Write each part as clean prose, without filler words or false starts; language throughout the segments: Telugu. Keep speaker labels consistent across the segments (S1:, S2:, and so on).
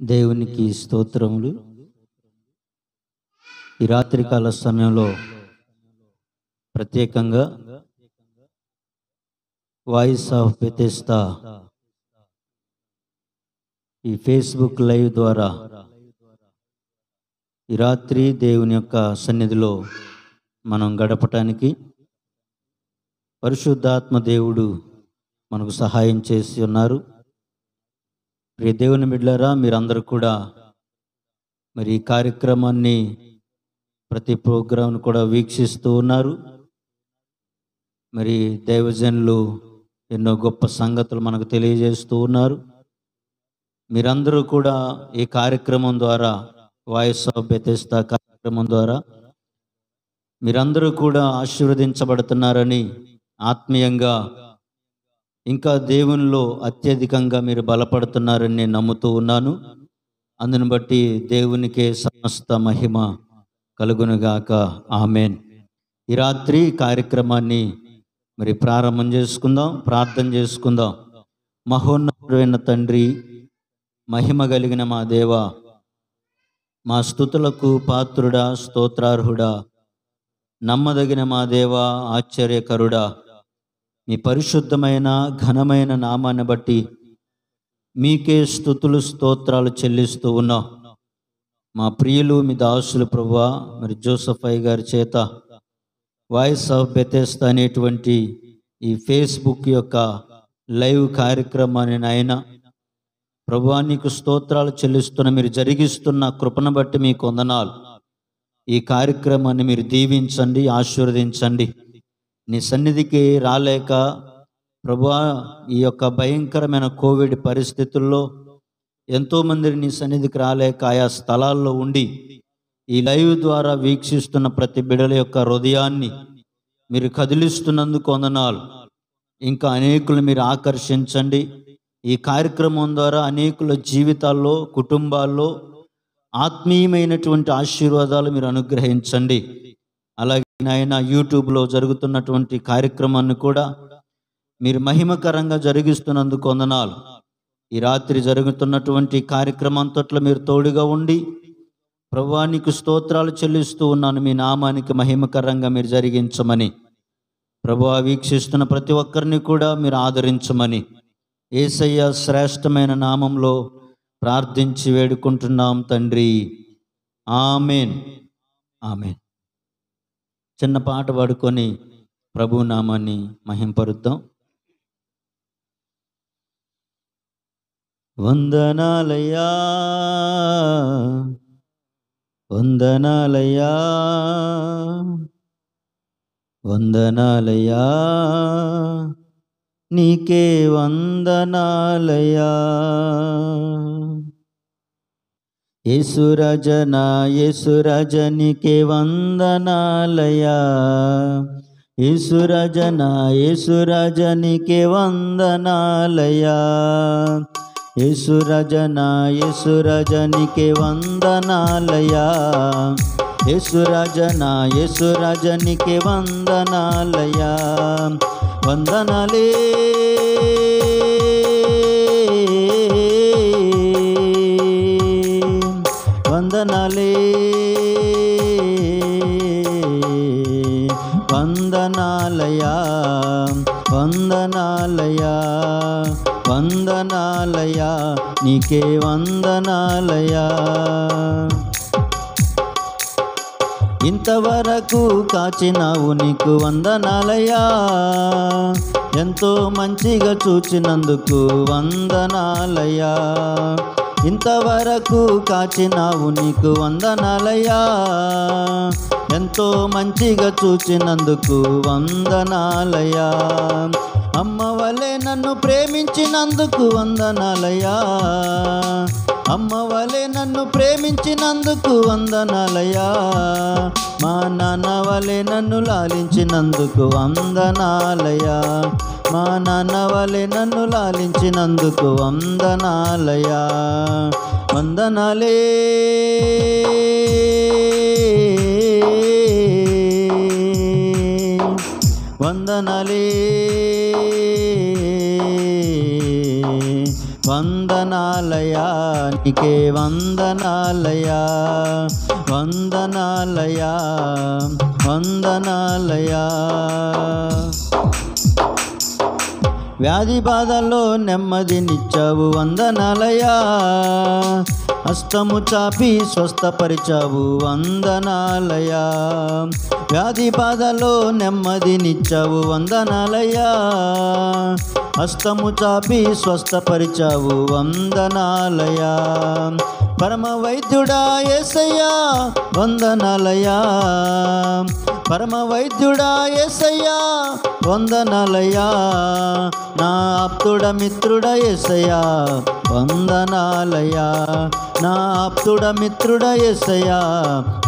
S1: దేవునికి స్తోత్రములు. ఈ రాత్రికాల సమయంలో ప్రత్యేకంగా వాయిస్ ఆఫ్ బెతెస్దా ఈ ఫేస్బుక్ లైవ్ ద్వారా ఈ రాత్రి దేవుని యొక్క సన్నిధిలో మనం గడపటానికి పరిశుద్ధాత్మ దేవుడు మనకు సహాయం చేసి ఉన్నారు. ప్రియ దేవుని బిడ్డలారా, మీరందరూ కూడా మరి ఈ కార్యక్రమాన్ని ప్రతి ప్రోగ్రాంను కూడా వీక్షిస్తూ ఉన్నారు. మరి దైవజనులు ఎన్నో గొప్ప సంగతులు మనకు తెలియజేస్తూ ఉన్నారు. మీరందరూ కూడా ఈ కార్యక్రమం ద్వారా, వాయిస్ ఆఫ్ బెతెస్దా కార్యక్రమం ద్వారా మీరందరూ కూడా ఆశీర్వదించబడుతున్నారని, ఆత్మీయంగా ఇంకా దేవునిలో అత్యధికంగా మీరు బలపడుతున్నారని నేను నమ్ముతూ ఉన్నాను. అందును బట్టి దేవునికే సమస్త మహిమ కలుగునుగాక. ఆమెన్. ఈ రాత్రి కార్యక్రమాన్ని మరి ప్రారంభం చేసుకుందాం, ప్రార్థన చేసుకుందాం. మహోన్నతుడైన తండ్రి, మహిమ కలిగిన మా దేవ, మా స్తుతులకు పాత్రుడా, స్తోత్రార్హుడా, నమ్మదగిన మా దేవ, ఆశ్చర్యకరుడా, మీ పరిశుద్ధమైన ఘనమైన నామాన్ని బట్టి మీకే స్తుతులు స్తోత్రాలు చెల్లిస్తూ ఉన్నాం. మా ప్రియులు మీ దాసులు ప్రభువా, మరి జోసెఫ్ అయ్య గారి చేత వాయిస్ ఆఫ్ బెతెస్దా అనేటువంటి ఈ ఫేస్బుక్ యొక్క లైవ్ కార్యక్రమాన్ని నాయన ప్రభువా నీకు స్తోత్రాలు చెల్లిస్తున్న, మీరు జరిగిస్తున్న కృపను బట్టి మీకు వందనాలు. ఈ కార్యక్రమాన్ని మీరు దీవించండి, ఆశీర్వదించండి. నీ సన్నిధికి రాలేక ప్రభువా, ఈ యొక్క భయంకరమైన కోవిడ్ పరిస్థితుల్లో ఎంతోమంది నీ సన్నిధికి రాలేక ఆయా స్థలాల్లో ఉండి ఈ లైవ్ ద్వారా వీక్షిస్తున్న ప్రతి బిడ్డల యొక్క హృదయాన్ని మీరు కదిలిస్తున్నందుకు వందనాలు. ఇంకా అనేకులు మీరు ఆకర్షించండి. ఈ కార్యక్రమం ద్వారా అనేకుల జీవితాల్లో, కుటుంబాల్లో ఆత్మీయమైనటువంటి ఆశీర్వాదాలు మీరు అనుగ్రహించండి. అలాగే నాయన యూట్యూబ్లో జరుగుతున్నటువంటి కార్యక్రమాన్ని కూడా మీరు మహిమకరంగా జరిగిస్తున్నందుకు వందనాలు. ఈ రాత్రి జరుగుతున్నటువంటి కార్యక్రమం అంతట్లో మీరు తోడుగా ఉండి ప్రభువా నీకు స్తోత్రాలు చెల్లిస్తూ ఉన్నాను. మీ నామానికి మహిమకరంగా మీరు జరిగించమని, ప్రభువా వీక్షిస్తున్న ప్రతి ఒక్కరిని కూడా మీరు ఆదరించమని యేసయ్య శ్రేష్టమైన నామంలో ప్రార్థించి వేడుకుంటున్నాం తండ్రి. Amen, amen. చిన్న పాట పాడుకొని ప్రభు నామాన్ని మహింపరుద్దాం. వందనాలయ్యా, వందనాలయ్యా, వందనాలయ్యా, నీకే వందనాలయ్యా. యేసురాజనా, యేసురాజనికే వందనాలయ్యా. యేసురాజనా, యేసురాజనికే వందనాలయ్యా. యేసురాజనా, యేసురాజనికే వందనాలయ్యా. యేసురాజనా, యేసురాజనికే వందనాలయ్యా. వందనాలే వందనాలే వందనాలయా, వందనాలయా, వందనాలయా, నీకే వందనాలయా. ఇంతవరకు కాచినావు నీకు వందనాలయా. ఎంతో మంచిగా చూచినందుకు వందనాలయా. ఇంతవరకు కాచినావు నీకు వందనాలయ్యా. ఎంతో మంచిగా చూచినందుకు వందనాలయ్యా. అమ్మవలే నన్ను ప్రేమించినందుకు వందనాలయ్యా. అమ్మవలే నన్ను ప్రేమించినందుకు వందనాలయ్యా. మా నాన్న వలె నన్ను లాలించినందుకు వందనాలయ్యా. మా నాన్న వలె నన్ను లాలించినందుకు వందనాలయ్యా. వందనాలే వందనాలే వందనాలే వందనాలయా నీకే వందనాలయా వందనాలయా వందనాలయా. వ్యాధి బాధల్లో నెమ్మదినిచ్చావు వందనాలయా, హస్తము చాపి స్వస్థపరిచావు వందనాలయా. వ్యాధి బాధలో నెమ్మదినిచ్చావు వందనాలయా, హస్తము చాపి స్వస్థపరిచావు వందనాలయా. పరమ వైద్యుడా యేసయ్యా వందనాలయా, పరమ వైద్యుడా యేసయ్యా వందనాలయా. నా ఆప్తుడ మిత్రుడ యేసయ్యా వందనాలయా, నా ఆప్తుడ మిత్రుడ యేసయ్యా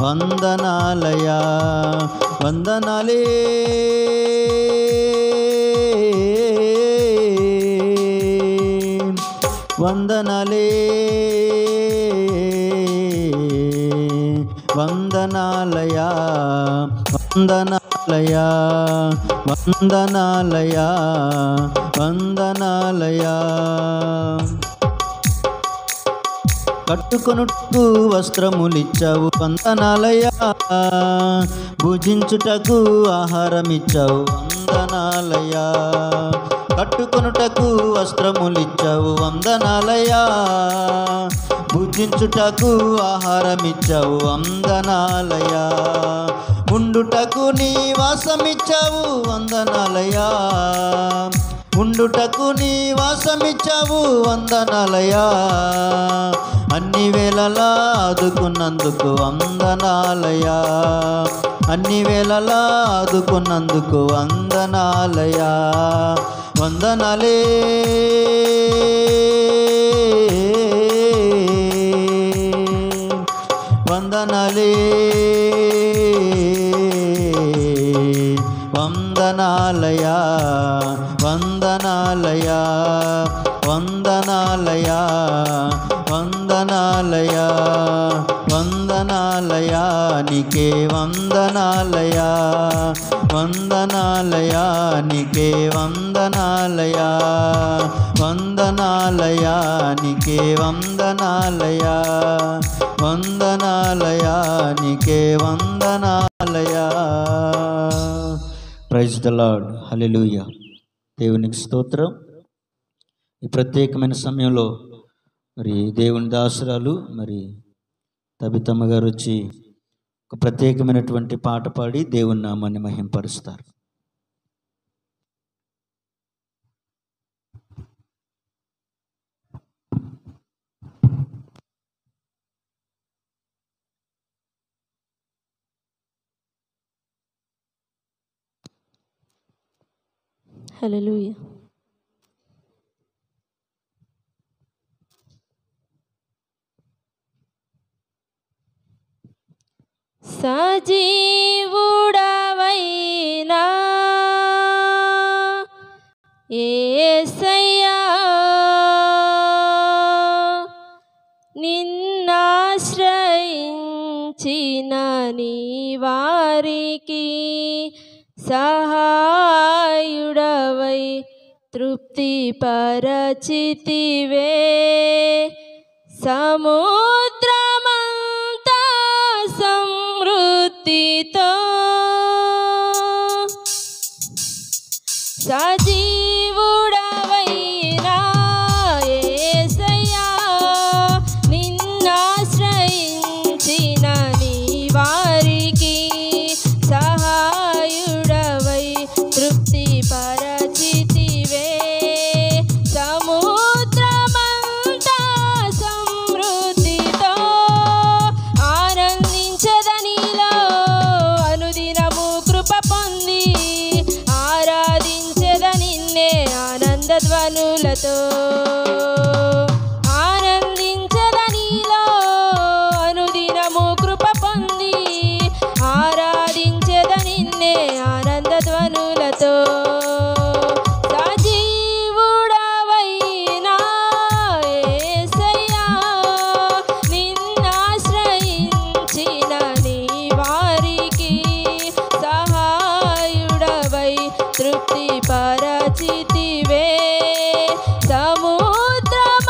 S1: వందనాలయా. వందనాలే వందనాలే వందనాలయా వందనాలయా వందనాలయా వందనాలయా. కట్టుకొనుటకు వస్త్రములిచ్చావు వందనాలయా, భుజించుటకు ఆహారమిచ్చావు వందనాలయా. కట్టుకొనుటకు వస్త్రములిచ్చావు వందనాలయా, భుజించుటకు ఆహారమిచ్చావు వందనాలయా. ఉండుటకు నీ వాసమిచ్చావు వందనాలయా, ఉండుటకు నీ వాసమిచ్చావు వందనాలయా. అన్ని వేళలా ఆదుకున్నందుకు వందనాలయా, అన్ని వేళలా ఆదుకున్నందుకు వందనాలయా. వందనాలే వందనాలే వందనాలయా వందనాలయా వందనాలయా వందనాలయా వందనాలయా నీకే వందనాలయా వందనాలయా నీకే వందనాలయా వందనాలయా నీకే వందనాలయా వందనాలయా నీకే వందనాలయా. ప్రైజ్ ద లార్డ్, హల్లెలూయా. దేవునికి స్తోత్రం. ఈ ప్రత్యేకమైన సమయంలో మరి దేవుని దాసురాలు మరి తబితమ్మ గారు వచ్చి ఒక ప్రత్యేకమైనటువంటి పాట పాడి దేవుని నామాన్ని మహింపరుస్తారు.
S2: హల్లెలూయా. సజీవుడవైనా యేసయ్యా, నిన్నాశ్రయించిన నీ వారికి సహాయుడవై తృప్తి పరచితివే. సముద్రమంతా సమృద్ధితో సజీవుడవైనా యేసయ్యా, నిన్నాశ్రయించిన నీ వారికి సహాయుడవై తృప్తి పరచితివే. సముద్రమంతా సమృద్ధితో ఆనందించదనిలో అనుదినము కృప పొంది ఆరాధించద నిన్నే ఆనందధ్వనులతో. ఆనందించదనిలో అనుదినము కృప పొంది ఆరాధించద నిన్నే ఆనందధ్వనులతో. సజీవుడవైనా యేసయ్యా, నిన్నాశ్రయించిన నీ వారికి సహాయుడవై తృప్తి పరచితివే. సముద్రమంతా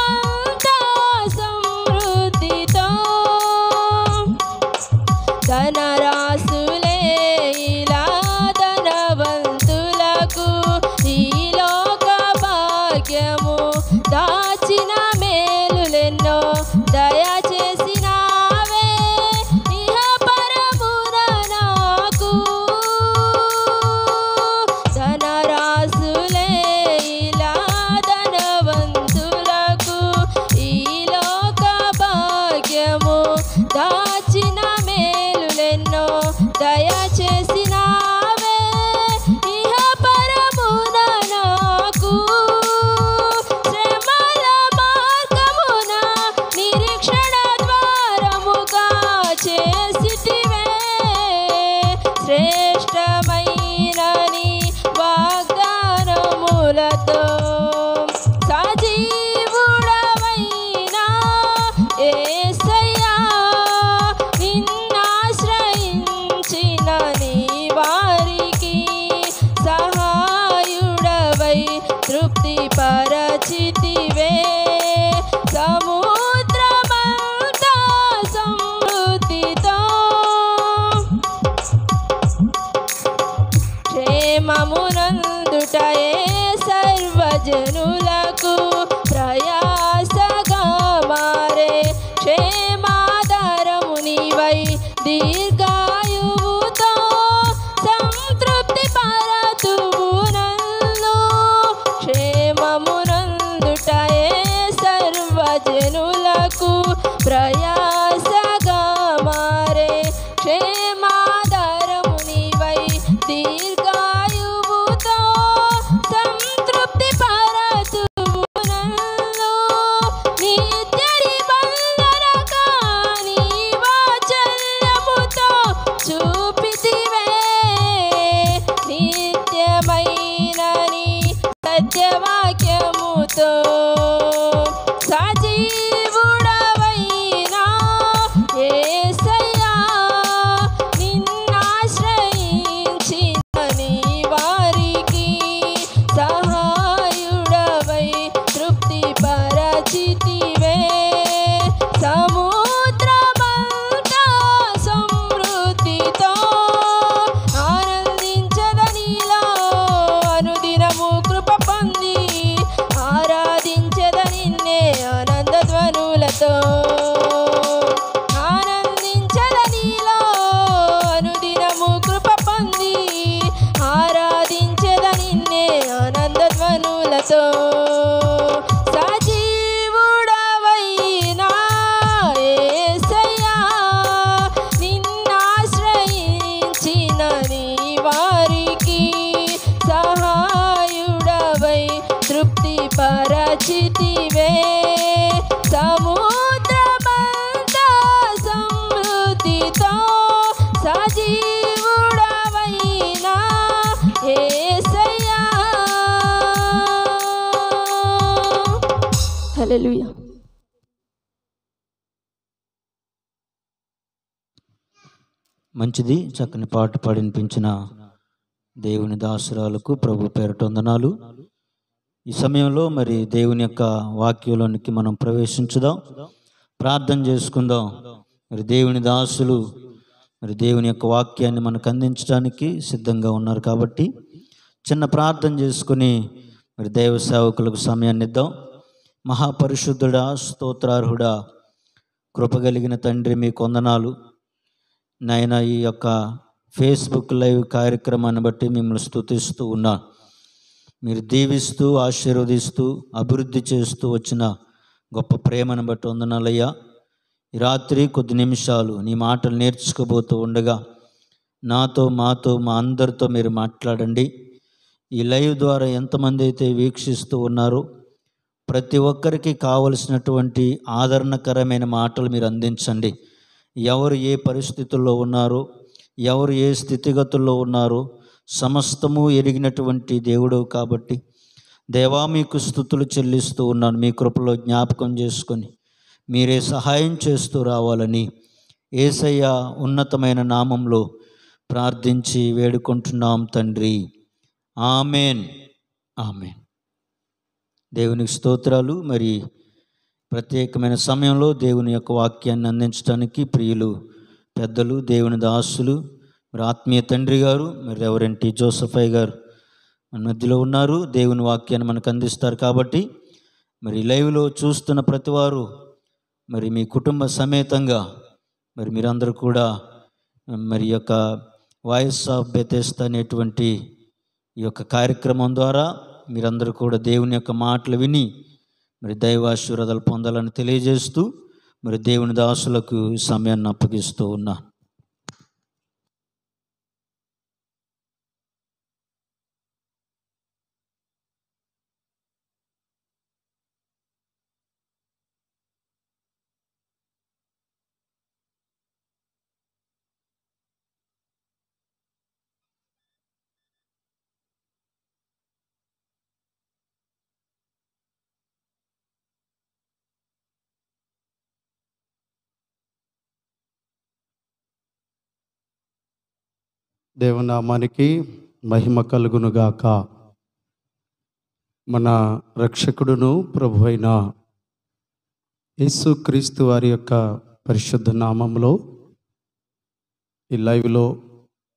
S2: ధ్వనులతో సజీవుడవైనా యేసయ్యా నిన్నాశ్రయించిన నీ వారికి సహాయుడవై తృప్తి పరచితివే సముద్రమంతా సమృద్ధితో క్షేమమునందుటయే సర్వజనులకు ప్రయాసగా మారే క్షేమాధారము నీవై దీర్ఘాయువుతో సంతృప్తి పరతువు నన్ను క్షేమమునందుటయే సర్వజనులకు ప్రయాసగా మారే క్షేమాధారము నీవై దీర్ఘాయువుతో సంతృప్తి పరతువు నన్ను నిత్య నిబంధన కాని వాత్సల్యముతో చూపితివే నిత్యమైన నీ సత్యవాక్యముతో సజీవుడవైనా యేసయ్యా నిన్నాశ్రయించిన నీ వారికి సహాయుడవై తృప్తి పరచితివే సముద్రమంతా సమృద్ధితో ఆనందించదనిలో అనుదినము కృప పొంది ఆరాధించద నిన్నే ఆనంద ధ్వనులతో ఆనందించదనిలో అనుదినము కృప పొంది ఆరాధించద నిన్నే ఆనంద ధ్వనులతో సజీవుడవైనా యేసయ్యా నిన్నాశ్రయించిన నీ వారికి సహాయుడవై తృప్తి పరచితివే సముద్రమంతా సమృద్ధితో సజీవుడవైనా యేసయ్యా. హల్లెలూయా.
S1: మంచిది. చక్కని పాట పాడినిపించిన దేవుని దాసురాలకు ప్రభు పేరట వందనాలు. ఈ సమయంలో మరి దేవుని యొక్క వాక్యంలోనికి మనం ప్రవేశించుదాం, ప్రార్థన చేసుకుందాం. మరి దేవుని దాసులు మరి దేవుని యొక్క వాక్యాన్ని మనకు అందించడానికి సిద్ధంగా ఉన్నారు కాబట్టి చిన్న ప్రార్థన చేసుకుని మరి దైవ సేవకులకు సమయాన్ని ఇద్దాం. మహాపరిశుద్ధుడా, స్తోత్రార్హుడా, కృపగలిగిన తండ్రి, మీకు వందనాలు నాయన. ఈ యొక్క ఫేస్బుక్ లైవ్ కార్యక్రమాన్ని బట్టి మిమ్మల్ని స్తుతిస్తూ ఉన్నా. మీరు దీవిస్తూ ఆశీర్వదిస్తూ అభివృద్ధి చేస్తూ వచ్చిన గొప్ప ప్రేమను బట్టి వందనాలయ్యా. ఈ రాత్రి కొద్ది నిమిషాలు నీ మాటలు నేర్చుకోబోతూ ఉండగా నాతో, మాతో, మా అందరితో మీరు మాట్లాడండి. ఈ లైవ్ ద్వారా ఎంతమంది అయితే వీక్షిస్తూ ఉన్నారో ప్రతి ఒక్కరికి కావలసినటువంటి ఆదరణకరమైన మాటలు మీరు అందించండి. ఎవరు ఏ పరిస్థితుల్లో ఉన్నారో, ఎవరు ఏ స్థితిగతుల్లో ఉన్నారో సమస్తము ఎరిగినటువంటి దేవుడు కాబట్టి దేవా మీకు స్తుతులు చెల్లిస్తూ ఉన్నాను. మీ కృపలో జ్ఞాపకం చేసుకొని మీరే సహాయం చేస్తూ రావాలని యేసయ్య ఉన్నతమైన నామంలో ప్రార్థించి వేడుకుంటున్నాం తండ్రి. Amen, amen. దేవునికి స్తోత్రాలు. మరి ప్రత్యేకమైన సమయంలో దేవుని యొక్క వాక్యాన్ని అందించడానికి ప్రియులు పెద్దలు, దేవుని దాసులు, మరి ఆత్మీయ తండ్రి గారు, మరి రెవరెండ్ టి. జోసఫయ్య గారు మన మధ్యలో ఉన్నారు. దేవుని వాక్యాన్ని మనకు అందిస్తారు కాబట్టి మరి లైవ్లో చూస్తున్న ప్రతివారు మరి మీ కుటుంబ సమేతంగా మరి మీరందరూ కూడా మరి యొక్క వాయిస్ ఆఫ్ బెతెస్దా అనేటువంటి ఈ యొక్క కార్యక్రమం ద్వారా మీరందరూ కూడా దేవుని యొక్క మాటలు విని మరి దైవాశీర్వాదాలు పొందాలని తెలియజేస్తూ మరి దేవుని దాసులకు ఈ సమయాన్ని అప్పగిస్తూ ఉన్నా.
S3: దేవునామానికి మహిమ కలుగునుగాక. మన రక్షకుడును ప్రభు అయిన యేసుక్రీస్తు వారి యొక్క పరిశుద్ధ నామంలో ఈ లైవ్లో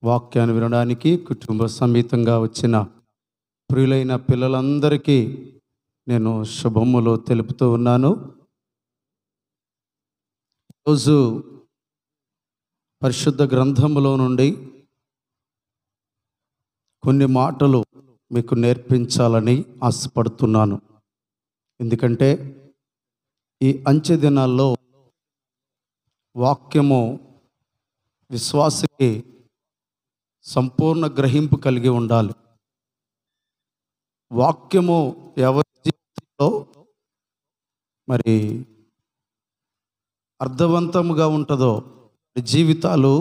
S3: వాక్యాన్ని వినడానికి కుటుంబ సమేతంగా వచ్చిన ప్రియులైన పిల్లలందరికీ నేను శుభములు తెలుపుతూ ఉన్నాను. రోజు పరిశుద్ధ గ్రంథములో నుండి కొన్ని మాటలు మీకు నేర్పించాలని ఆశపడుతున్నాను. ఎందుకంటే ఈ అంచె దినాల్లో వాక్యము విశ్వాసకి సంపూర్ణ గ్రహింపు కలిగి ఉండాలి. వాక్యము ఎవరి జీవితంలో మరి అర్థవంతముగా ఉంటుందో జీవితాలు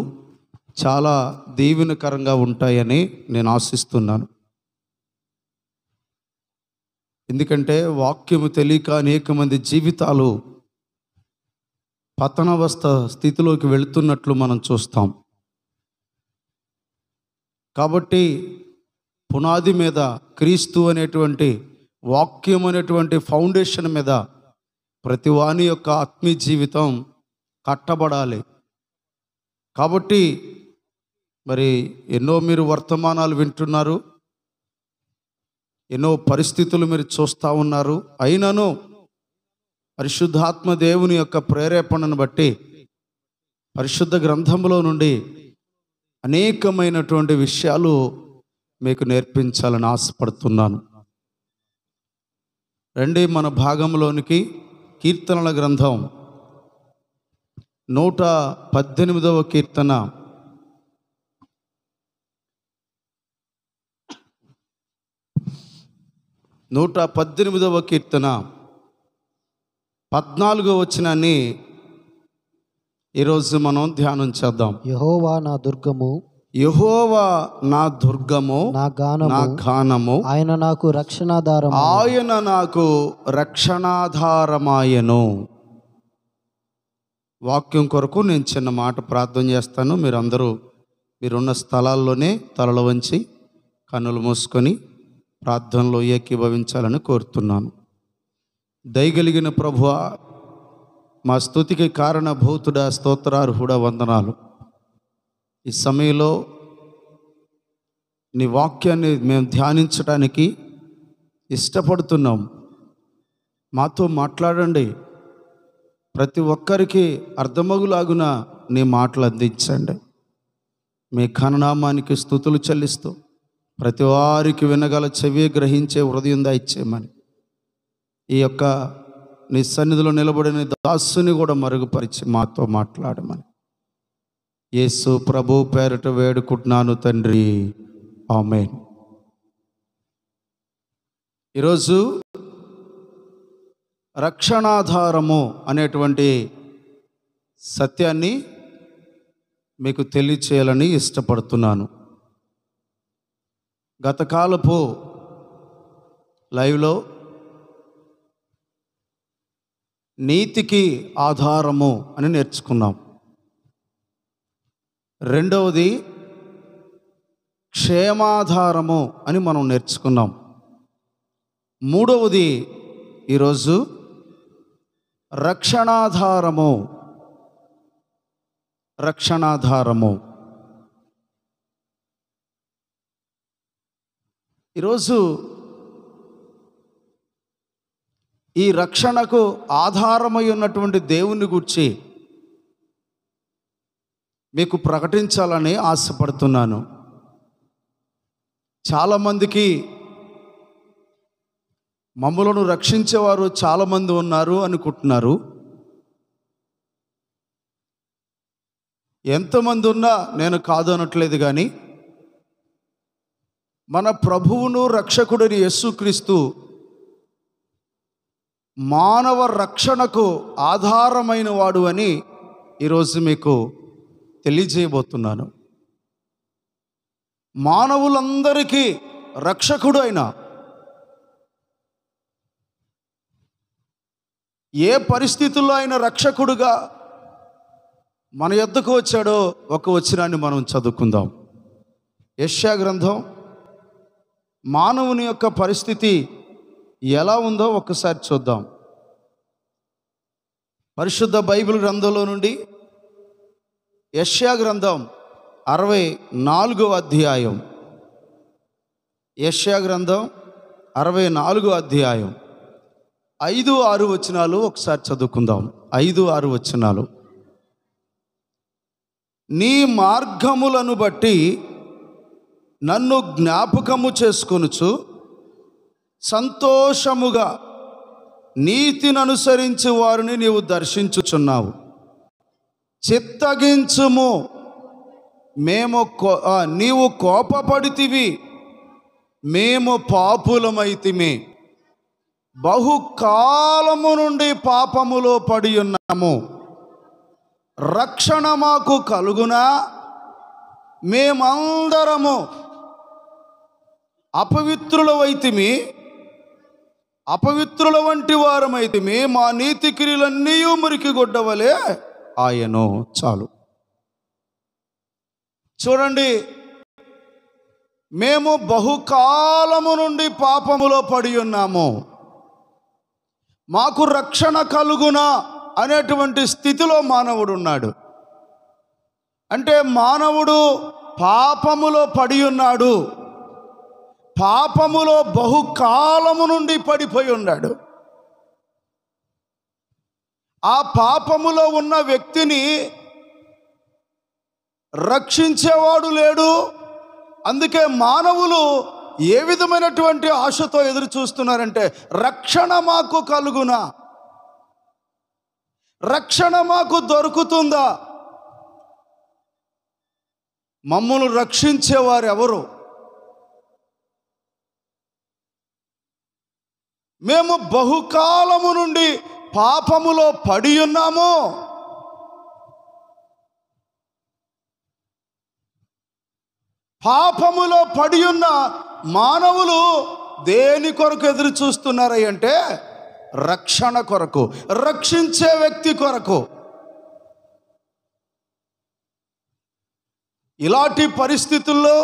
S3: చాలా దీవెనకరంగా ఉంటాయని నేను ఆశిస్తున్నాను. ఎందుకంటే వాక్యము తెలియక అనేక మంది జీవితాలు పతనావస్థ స్థితిలోకి వెళుతున్నట్లు మనం చూస్తాం. కాబట్టి పునాది మీద క్రీస్తు అనేటువంటి వాక్యం అనేటువంటి ఫౌండేషన్ మీద ప్రతి వాని యొక్క ఆత్మీయ జీవితం కట్టబడాలి. కాబట్టి మరి ఎన్నో మీరు వర్తమానాలు వింటున్నారు, ఎన్నో పరిస్థితులు మీరు చూస్తూ ఉన్నారు. అయినను పరిశుద్ధాత్మ దేవుని యొక్క ప్రేరేపణను బట్టి పరిశుద్ధ గ్రంథంలో నుండి అనేకమైనటువంటి విషయాలు మీకు నేర్పించాలని ఆశపడుతున్నాను. రండి మన భాగంలోనికి. కీర్తనల గ్రంథం 118వ కీర్తన 118వ కీర్తన 14వ వచనాన్ని ఈరోజు మనం ధ్యానం చేద్దాం.
S4: యెహోవా నా దుర్గము,
S3: యెహోవా నా దుర్గము,
S4: నా
S3: గానము,
S4: ఆయన నాకు రక్షణాధారము,
S3: ఆయన నాకు రక్షణాధారమాయను. వాక్యం కొరకు నేను చిన్న మాట ప్రార్థన చేస్తాను. మీరందరూ మీరున్న స్థలాల్లోనే తలలు వంచి కన్నులు మూసుకొని ప్రార్థనలో ఏకీభవించాలని కోరుతున్నాను. దయగలిగిన ప్రభువా, మా స్తుతికి కారణభూతుడా, స్తోత్రార్హుడా, వందనాలు. ఈ సమయంలో నీ వాక్యాన్ని మేము ధ్యానించడానికి ఇష్టపడుతున్నాం. మాతో మాట్లాడండి. ప్రతి ఒక్కరికి అర్థమగులాగున నీ మాటలు అందించండి. మీ ఘననామానికి స్తుతులు చెల్లిస్తూ ప్రతి వారికి వినగల చెవి గ్రహించే హృదయం దయచేయమని, ఈ యొక్క నీ సన్నిధిలో నిలబడిన దాసుని కూడా మరుగుపరిచి మాతో మాట్లాడమని యేసు ప్రభు పేరిట వేడుకుంటున్నాను తండ్రి, ఆమేన్. ఈరోజు రక్షణాధారము అనేటువంటి సత్యాన్ని మీకు తెలియచేయాలని ఇష్టపడుతున్నాను. గతకాలపు లైవ్లో నీతికి ఆధారము అని నేర్చుకున్నాం. రెండవది క్షేమాధారము అని మనం నేర్చుకున్నాం. మూడవది ఈరోజు రక్షణాధారము. ఈరోజు ఈ రక్షణకు ఆధారమై ఉన్నటువంటి దేవుని గూర్చి మీకు ప్రకటించాలని ఆశపడుతున్నాను. చాలామందికి మమ్మలను రక్షించేవారు చాలామంది ఉన్నారు అనుకుంటున్నారు. ఎంతమంది ఉన్నా నేను కాదు అనట్లేదు, కానీ మన ప్రభువును రక్షకుడిని యేసుక్రీస్తు మానవ రక్షణకు ఆధారమైన వాడు అని ఈరోజు మీకు తెలియజేయబోతున్నాను. మానవులందరికీ రక్షకుడు అయిన, ఏ పరిస్థితుల్లో ఆయన రక్షకుడుగా మన యొద్దకు వచ్చాడో ఒక వచనాన్ని మనం చదువుకుందాం. యెషయా గ్రంథం మానవుని యొక్క పరిస్థితి ఎలా ఉందో ఒక్కసారి చూద్దాం. పరిశుద్ధ బైబిల్ గ్రంథంలో నుండి యెషయా గ్రంథం 64వ అధ్యాయం. యెషయా గ్రంథం 64వ అధ్యాయం 5-6 వచనాలు ఒకసారి చదువుకుందాం. 5-6 వచనాలు. నీ మార్గములను బట్టి నన్ను జ్ఞాపకము చేసుకొనుచు సంతోషముగా నీతిని అనుసరించి వారిని నీవు దర్శించుచున్నావు. చిత్తగించుము, నీవు కోపపడితివి, మేము పాపులమైతిమి, బహుకాలము నుండి పాపములో పడి ఉన్నాము. రక్షణ మాకు కలుగునా? మేమందరము అపవిత్రులమైతిమి, అపవిత్రుల వంటి వారమైతిమి, మా నీతి క్రియలన్నీ మురికి గొడ్డవలే ఆయను. చాలు. చూడండి, మేము బహుకాలము నుండి పాపములో పడి ఉన్నాము, మాకు రక్షణ కలుగునా అనేటువంటి స్థితిలో మానవుడు ఉన్నాడు. అంటే మానవుడు పాపములో పడి ఉన్నాడు, పాపములో బహుకాలము నుండి పడిపోయి ఉన్నాడు. ఆ పాపములో ఉన్న వ్యక్తిని రక్షించేవాడు లేడు. అందుకే మానవులు ఏ విధమైనటువంటి ఆశతో ఎదురు చూస్తున్నారంటే, రక్షణ మాకు కలుగునా, రక్షణ మాకు దొరుకుతుందా? మమ్మల్ని రక్షించేవారు ఎవరు? మేము బహుకాలము నుండి పాపములో పడి ఉన్నాము. పాపములో పడి ఉన్న మానవులు దేని కొరకు ఎదురు చూస్తున్నారై అంటే, రక్షణ కొరకు, రక్షించే వ్యక్తి కొరకు. ఇలాంటి పరిస్థితుల్లో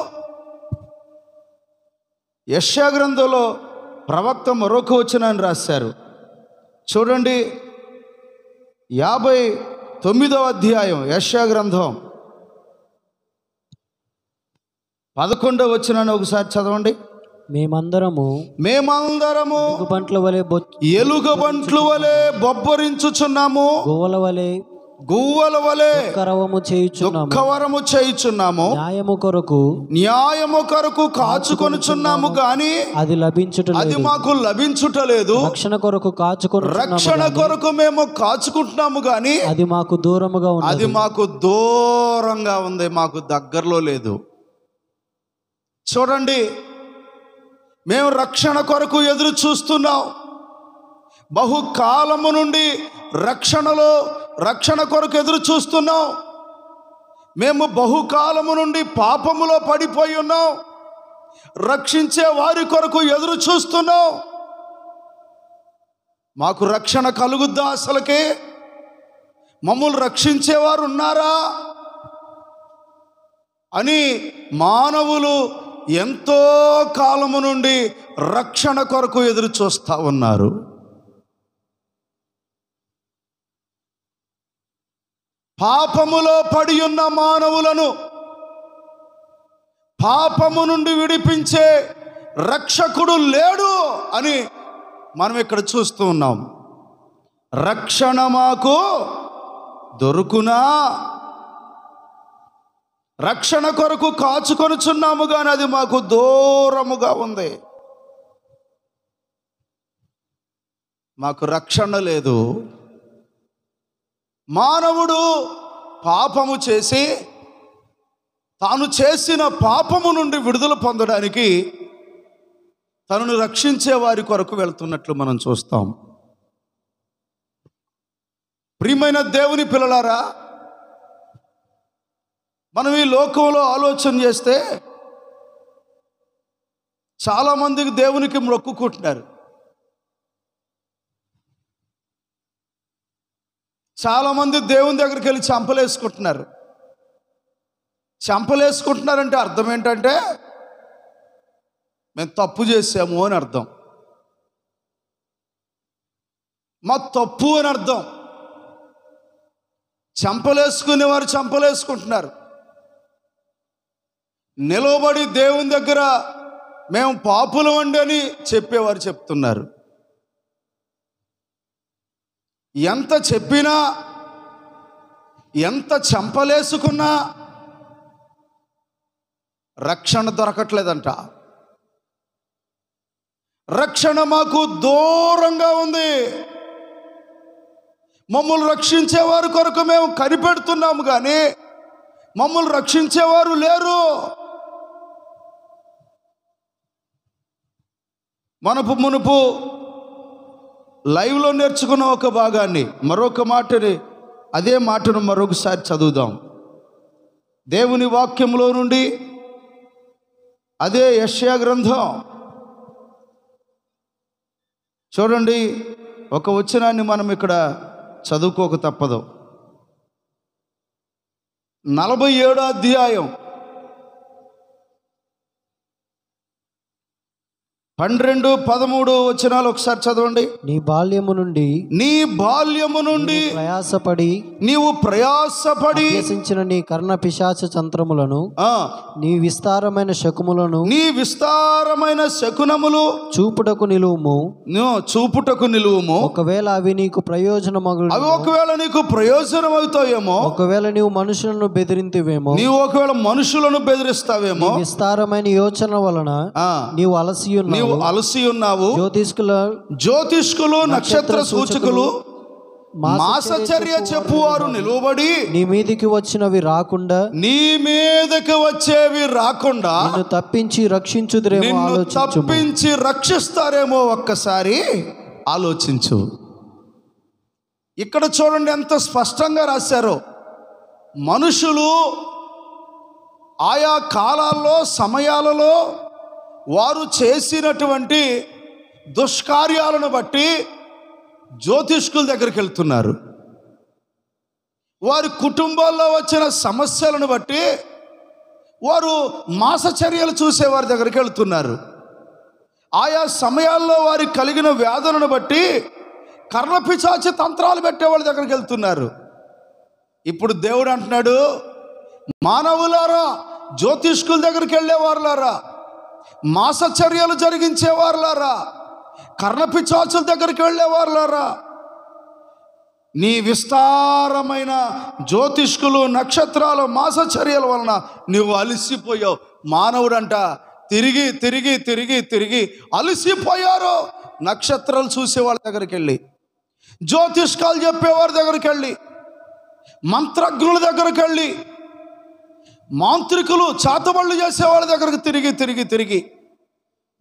S3: యెషయా గ్రంథంలో ప్రవక్త మరొక వచనాన్ని రాశారు. చూడండి, 59వ అధ్యాయం యెషయా గ్రంథం 11వ వచనాన్ని ఒకసారి చదవండి.
S4: మేమందరము
S3: ఎలుగుబంట్ల వలె బొబ్బరించుచున్నాము, గువ్వల వలె దుఃఖవరము చేయుచున్నాము, న్యాయము కొరకు కాచుకొనుచున్నాము గాని అది మాకు లభించుటలేదు.
S4: రక్షణ కొరకు
S3: మేము కాచుకుంటున్నాము గాని
S4: అది మాకు
S3: దూరంగా ఉంది, మాకు దగ్గరలో లేదు. చూడండి, మేము రక్షణ కొరకు ఎదురు చూస్తున్నాం. బహుకాలము నుండి రక్షణ కొరకు ఎదురు చూస్తున్నాం. మేము బహుకాలము నుండి పాపములో పడిపోయి ఉన్నాం. రక్షించే వారి కొరకు ఎదురు చూస్తున్నాం. మాకు రక్షణ కలుగుద్దా? అసలుకే మమ్మల్ని రక్షించేవారు ఉన్నారా అని మానవులు ఎంతో కాలము నుండి రక్షణ కొరకు ఎదురు చూస్తూ ఉన్నారు. పాపములో పడి ఉన్న మానవులను పాపము నుండి విడిపించే రక్షకుడు లేడు అని మనం ఇక్కడ చూస్తూ ఉన్నాం. రక్షణ మాకు దొరుకునా? రక్షణ కొరకు కాచుకొనుచున్నాము కానీ అది మాకు దూరముగా ఉంది. మాకు రక్షణ లేదు. మానవుడు పాపము చేసి తాను చేసిన పాపము నుండి విడుదల పొందడానికి తనను రక్షించే వారి కొరకు వెళ్తున్నట్లు మనం చూస్తాం. ప్రియమైన దేవుని పిల్లలారా, మనం ఈ లోకంలో ఆలోచన చేస్తే చాలామందికి దేవునికి మొక్కుకుంటున్నారు. చాలామంది దేవుని దగ్గరికి వెళ్ళి చంపలేసుకుంటున్నారు. చెంపలేసుకుంటున్నారంటే అర్థం ఏంటంటే మేము తప్పు చేసాము అని అర్థం. మా తప్పు అని అర్థం. చెంపలేసుకునేవారు చెంపలేసుకుంటున్నారు. నిలబడి దేవుని దగ్గర మేము పాపులం అండి అని చెప్పేవారు చెప్తున్నారు. ఎంత చెప్పినా ఎంత చెంపలేసుకున్నా రక్షణ దొరకట్లేదంట. రక్షణ మాకు దూరంగా ఉంది. మమ్మల్ని రక్షించేవారు కొరకు మేము కనిపెడుతున్నాము కానీ మమ్మల్ని రక్షించేవారు లేరు. మునుపు లైవ్లో నేర్చుకున్న ఒక భాగాన్ని మరొక మాటని అదే మాటను మరొకసారి చదువుదాం. దేవుని వాక్యంలో నుండి అదే యెషయా గ్రంథం చూడండి. ఒక వచనాన్ని మనం ఇక్కడ చదువుకోక తప్పదు. 47వ అధ్యాయం 12, 13 వచనాలు ఒకసారి చదవండి.
S4: నీ బాల్యము నుండి
S3: నీవు ప్రయాసపడి
S4: అభ్యసించిన నీ కర్ణ పిశాచ తంత్రములను నీ విస్తారమైన శకునములు చూపుటకు నిలువుము. ఒకవేళ అవి నీకు ప్రయోజనమవుతాయేమో. ఒకవేళ నీవు మనుషులను బెదిరింతివేమో.
S3: నీవు ఒకవేళ మనుషులను బెదిరిస్తావేమో.
S4: విస్తారమైన యోచన వలన నీవు
S3: అలసి ఉన్నావు. జ్యోతిష్కులు నక్షత్ర సూచకులు మాసచర్య చెప్పువారు నిలువబడి
S4: నీ మీదకి వచ్చేవి రాకుండా
S3: నిన్ను
S4: తప్పించి
S3: రక్షిస్తారేమో ఒక్కసారి ఆలోచించు. ఇక్కడ చూడండి ఎంత స్పష్టంగా రాశారో. మనుషులు ఆయా కాలాల్లో సమయాలలో వారు చేసినటువంటి దుష్కార్యాలను బట్టి జ్యోతిష్కుల దగ్గరికి వెళ్తున్నారు. వారి కుటుంబాల్లో వచ్చిన సమస్యలను బట్టి వారు మాసచర్యలు చూసేవారి దగ్గరికి వెళ్తున్నారు. ఆయా సమయాల్లో వారికి కలిగిన వ్యాధులను బట్టి కర్ణపిశాచి తంత్రాలు పెట్టేవాళ్ళ దగ్గరికి వెళ్తున్నారు. ఇప్పుడు దేవుడు అంటున్నాడు, మానవులారా, జ్యోతిష్కుల దగ్గరికి వెళ్ళేవారులారా, మాసచర్యలు జరిగించేవారులారా, కర్ణపిశాచుల దగ్గరికి వెళ్ళేవారులారా, నీ విస్తారమైన జ్యోతిష్కులు నక్షత్రాలు మాసచర్యల వలన నువ్వు అలసిపోయావు. మానవుడంట తిరిగి తిరిగి తిరిగి తిరిగి అలసిపోయారు. నక్షత్రాలు చూసే వాళ్ళ దగ్గరికి వెళ్ళి, జ్యోతిష్కాలు చెప్పేవారి దగ్గరికి వెళ్ళి, మంత్రజ్ఞుల దగ్గరికి వెళ్ళి, మాంత్రికులు చాతబళ్ళు చేసేవాళ్ళ దగ్గరకు తిరిగి తిరిగి తిరిగి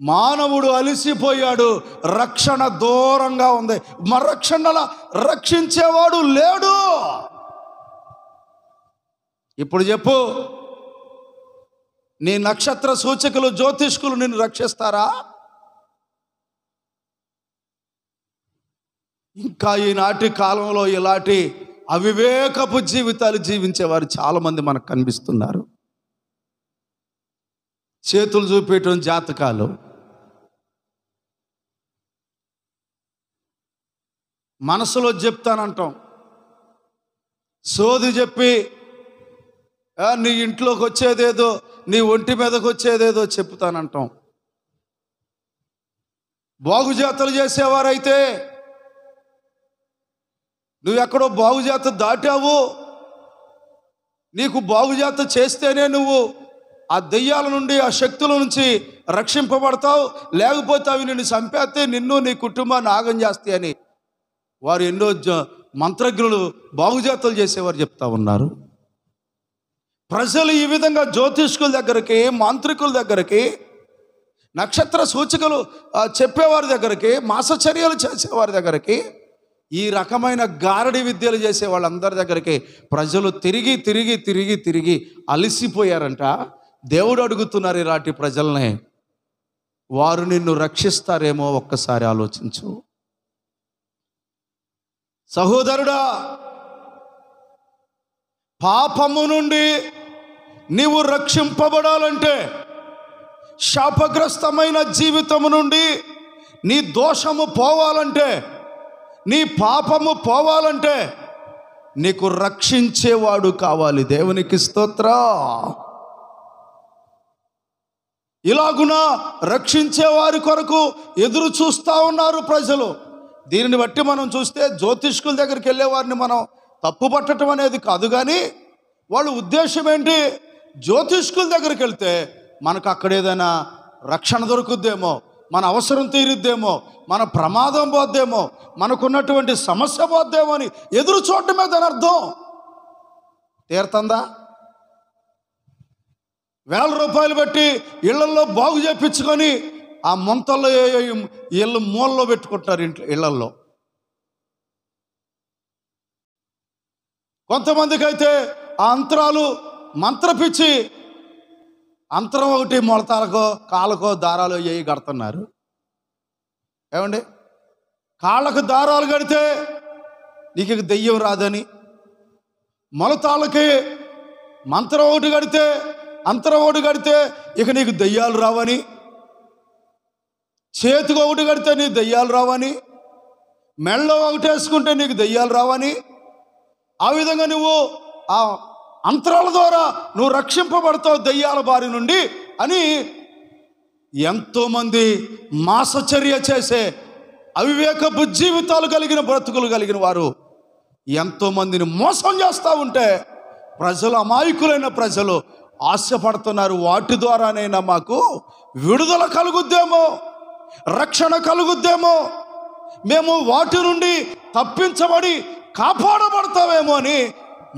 S3: మానవుడు అలసిపోయాడు. రక్షణ దూరంగా ఉంది. రక్షణలా రక్షించేవాడు లేడు. ఇప్పుడు చెప్పు, నీ నక్షత్ర సూచకులు జ్యోతిష్కులు నిన్ను రక్షిస్తారా? ఇంకా ఈనాటి కాలంలో ఇలాంటి అవివేకపు జీవితాలు జీవించేవారు చాలామంది మనకు కనిపిస్తున్నారు. చేతులు చూపేయటం జాతకాలు, మనసులో చెప్తానంటాం, సోది చెప్పి నీ ఇంట్లోకి వచ్చేదేదో, నీ ఒంటి మీదకి వచ్చేదేదో చెప్తానంటాం. బాగుజాతలు చేసేవారైతే నువ్వెక్కడో బాగుజాత దాటావు, నీకు బాగుజాత చేస్తేనే నువ్వు ఆ దెయ్యాల నుండి ఆ శక్తుల నుంచి రక్షింపబడతావు, లేకపోతే అవి నిన్ను చంపేస్తే నిన్ను నీ కుటుంబాన్ని ఆగం చేస్తాయని వారు ఎన్నో మంత్రజ్ఞులు బాగుజాతలు చేసేవారు చెప్తా ఉన్నారు. ప్రజలు ఈ విధంగా జ్యోతిష్కుల దగ్గరికి, మాంత్రికుల దగ్గరికి, నక్షత్ర సూచికలు చెప్పేవారి దగ్గరికి, మాసచర్యలు చేసేవారి దగ్గరికి, ఈ రకమైన గారడి విద్యలు చేసే వాళ్ళందరి దగ్గరికి ప్రజలు తిరిగి తిరిగి తిరిగి తిరిగి అలసిపోయారంట. దేవుడు అడుగుతున్నారు ఇలాంటి ప్రజల్ని, వారు నిన్ను రక్షిస్తారేమో ఒక్కసారి ఆలోచించు. సహోదరుడా, పాపము నుండి నీవు రక్షింపబడాలంటే, శాపగ్రస్తమైన జీవితము నుండి నీ దోషము పోవాలంటే, నీ పాపము పోవాలంటే నీకు రక్షించేవాడు కావాలి. దేవునికి స్తోత్రం. ఇలాగున రక్షించేవారి కొరకు ఎదురు చూస్తూ ఉన్నారు ప్రజలు. దీనిని బట్టి మనం చూస్తే జ్యోతిష్కుల దగ్గరికి వెళ్ళే వారిని మనం తప్పు పట్టడం అనేది కాదు, కానీ వాళ్ళ ఉద్దేశం ఏంటి? జ్యోతిష్కుల దగ్గరికి వెళ్తే మనకు అక్కడ ఏదైనా రక్షణ దొరుకుద్దేమో, మన అవసరం తీరుద్దేమో, మన ప్రమాదం పోద్దేమో, మనకున్నటువంటి సమస్య పోద్దేమో అని ఎదురు చూడటమే దాని అర్థం. తీరుతుందా? 1000 రూపాయలు పెట్టి ఇళ్లల్లో బాగు చేయించుకొని ఆ ముంతల్లో ఇళ్ళు మూలలో పెట్టుకుంటారు ఇళ్లల్లో. కొంతమందికి అయితే ఆ అంతరాలు మంత్రపిచ్చి అంతరం ఒకటి మొలతాలకో కాళ్ళకో దారాలు వేయి కడుతున్నారు. ఏమండి, కాళ్ళకు దారాలు కడితే నీకు దెయ్యం రాదని, మొలతాలకి మంత్రం ఒకటి కడితే అంతరం ఒకటి కడితే ఇక నీకు దెయ్యాలు రావని, చేతికి ఒకటి కడితే నీకు దెయ్యాలు రావని, మెళ్ళో ఒకటి వేసుకుంటే నీకు దెయ్యాలు రావని, ఆ విధంగా నువ్వు ఆ అంతరాల ద్వారా నువ్వు రక్షింపబడతావు దెయ్యాల బారి నుండి అని ఎంతోమంది మాసచర్య చేసే అవివేకపు జీవితాలు కలిగిన బ్రతుకులు కలిగిన వారు ఎంతోమందిని మోసం చేస్తూ ఉంటే ప్రజలు, అమాయకులైన ప్రజలు ఆశపడుతున్నారు, వాటి ద్వారానైనా మాకు విడుదల కలుగుద్దేమో, రక్షణ కలుగుద్దేమో, మేము వాటి నుండి తప్పించబడి కాపాడబడతామేమో అని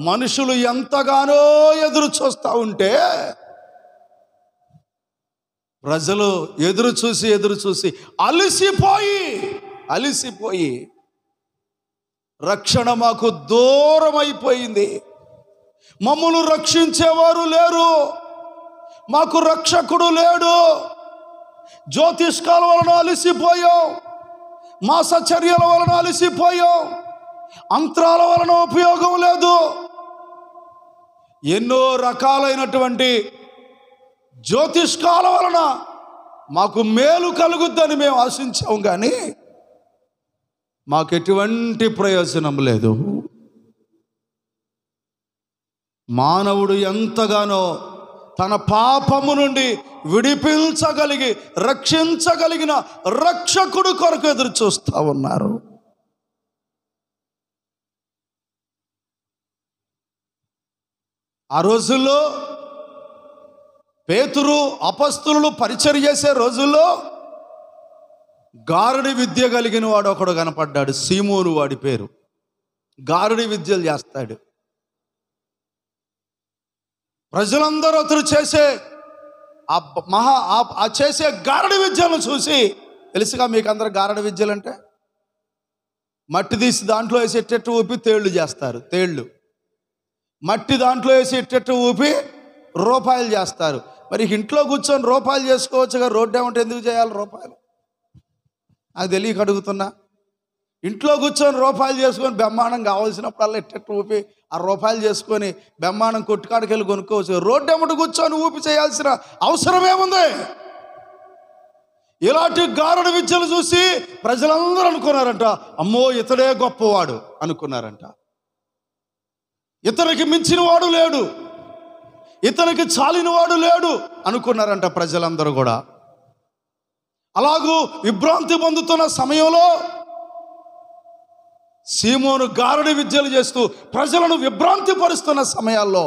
S3: మనుషులు ఎంతగానో ఎదురు చూస్తూ ఉంటే ప్రజలు ఎదురు చూసి అలిసిపోయి రక్షణ మాకు దూరం అయిపోయింది, మమ్మల్ని రక్షించేవారు లేరు, మాకు రక్షకుడు లేడు, జ్యోతిష్కాల వలన అలిసిపోయాం, మాసచర్యల వలన అలిసిపోయాం, అంతరాల వలన ఉపయోగం లేదు, ఎన్నో రకాలైనటువంటి జ్యోతిష్కాల వలన మాకు మేలు కలుగుద్దని మేము ఆశించాం, కానీ మాకు ఎటువంటి ప్రయోజనం లేదు. మానవుడు ఎంతగానో తన పాపము నుండి విడిపించగలిగి రక్షించగలిగిన రక్షకుడు కొరకు ఎదురు చూస్తూ ఉన్నారు. ఆ రోజుల్లో పేతురు అపస్తులు పరిచర్య చేసే రోజుల్లో గారడి విద్య కలిగిన వాడు ఒకడు కనపడ్డాడు. సీమోను వాడి పేరు. గారడి విద్యలు చేస్తాడు. ప్రజలందరూ అతను చేసే చేసే గారడి విద్యలను చూసి, తెలుసుగా మీకు అందరు గారడి విద్యలు అంటే, మట్టి తీసి దాంట్లో వేసి ఎట్టెట్టు ఊపి తేళ్లు చేస్తారు. తేళ్లు మట్టి దాంట్లో వేసి ఎట్టెట్టు ఊపి రూపాయలు చేస్తారు. మరి ఇంట్లో కూర్చొని రూపాయలు చేసుకోవచ్చుగా, రోడ్డు ఏమంటే ఎందుకు చేయాలి రూపాయలు? నాకు తెలియక అడుగుతున్నా. ఇంట్లో కూర్చొని రూపాయలు చేసుకొని బ్రహ్మాండం కావాల్సినప్పుడల్లా ఎట్టెట్టు ఊపి ఆ రూపాయలు చేసుకొని బ్రహ్మాండం కొట్టుకాడికి వెళ్ళి కొనుక్కోవచ్చు. రోడ్డు ఏమంటే కూర్చొని ఊపి చేయాల్సిన అవసరం ఏముంది? ఇలాంటి గారడి విద్యలు చూసి ప్రజలందరూ అనుకున్నారంట, అమ్మో ఇతడే గొప్పవాడు అనుకున్నారంట. ఇతనికి మించిన వాడు లేడు, ఇతనికి చాలిన వాడు లేడు అనుకున్నారంట ప్రజలందరూ కూడా. అలాగూ విభ్రాంతి పొందుతున్న సమయంలో సీమోను గారడి విద్యలు చేస్తూ ప్రజలను విభ్రాంతి పరుస్తున్న సమయాల్లో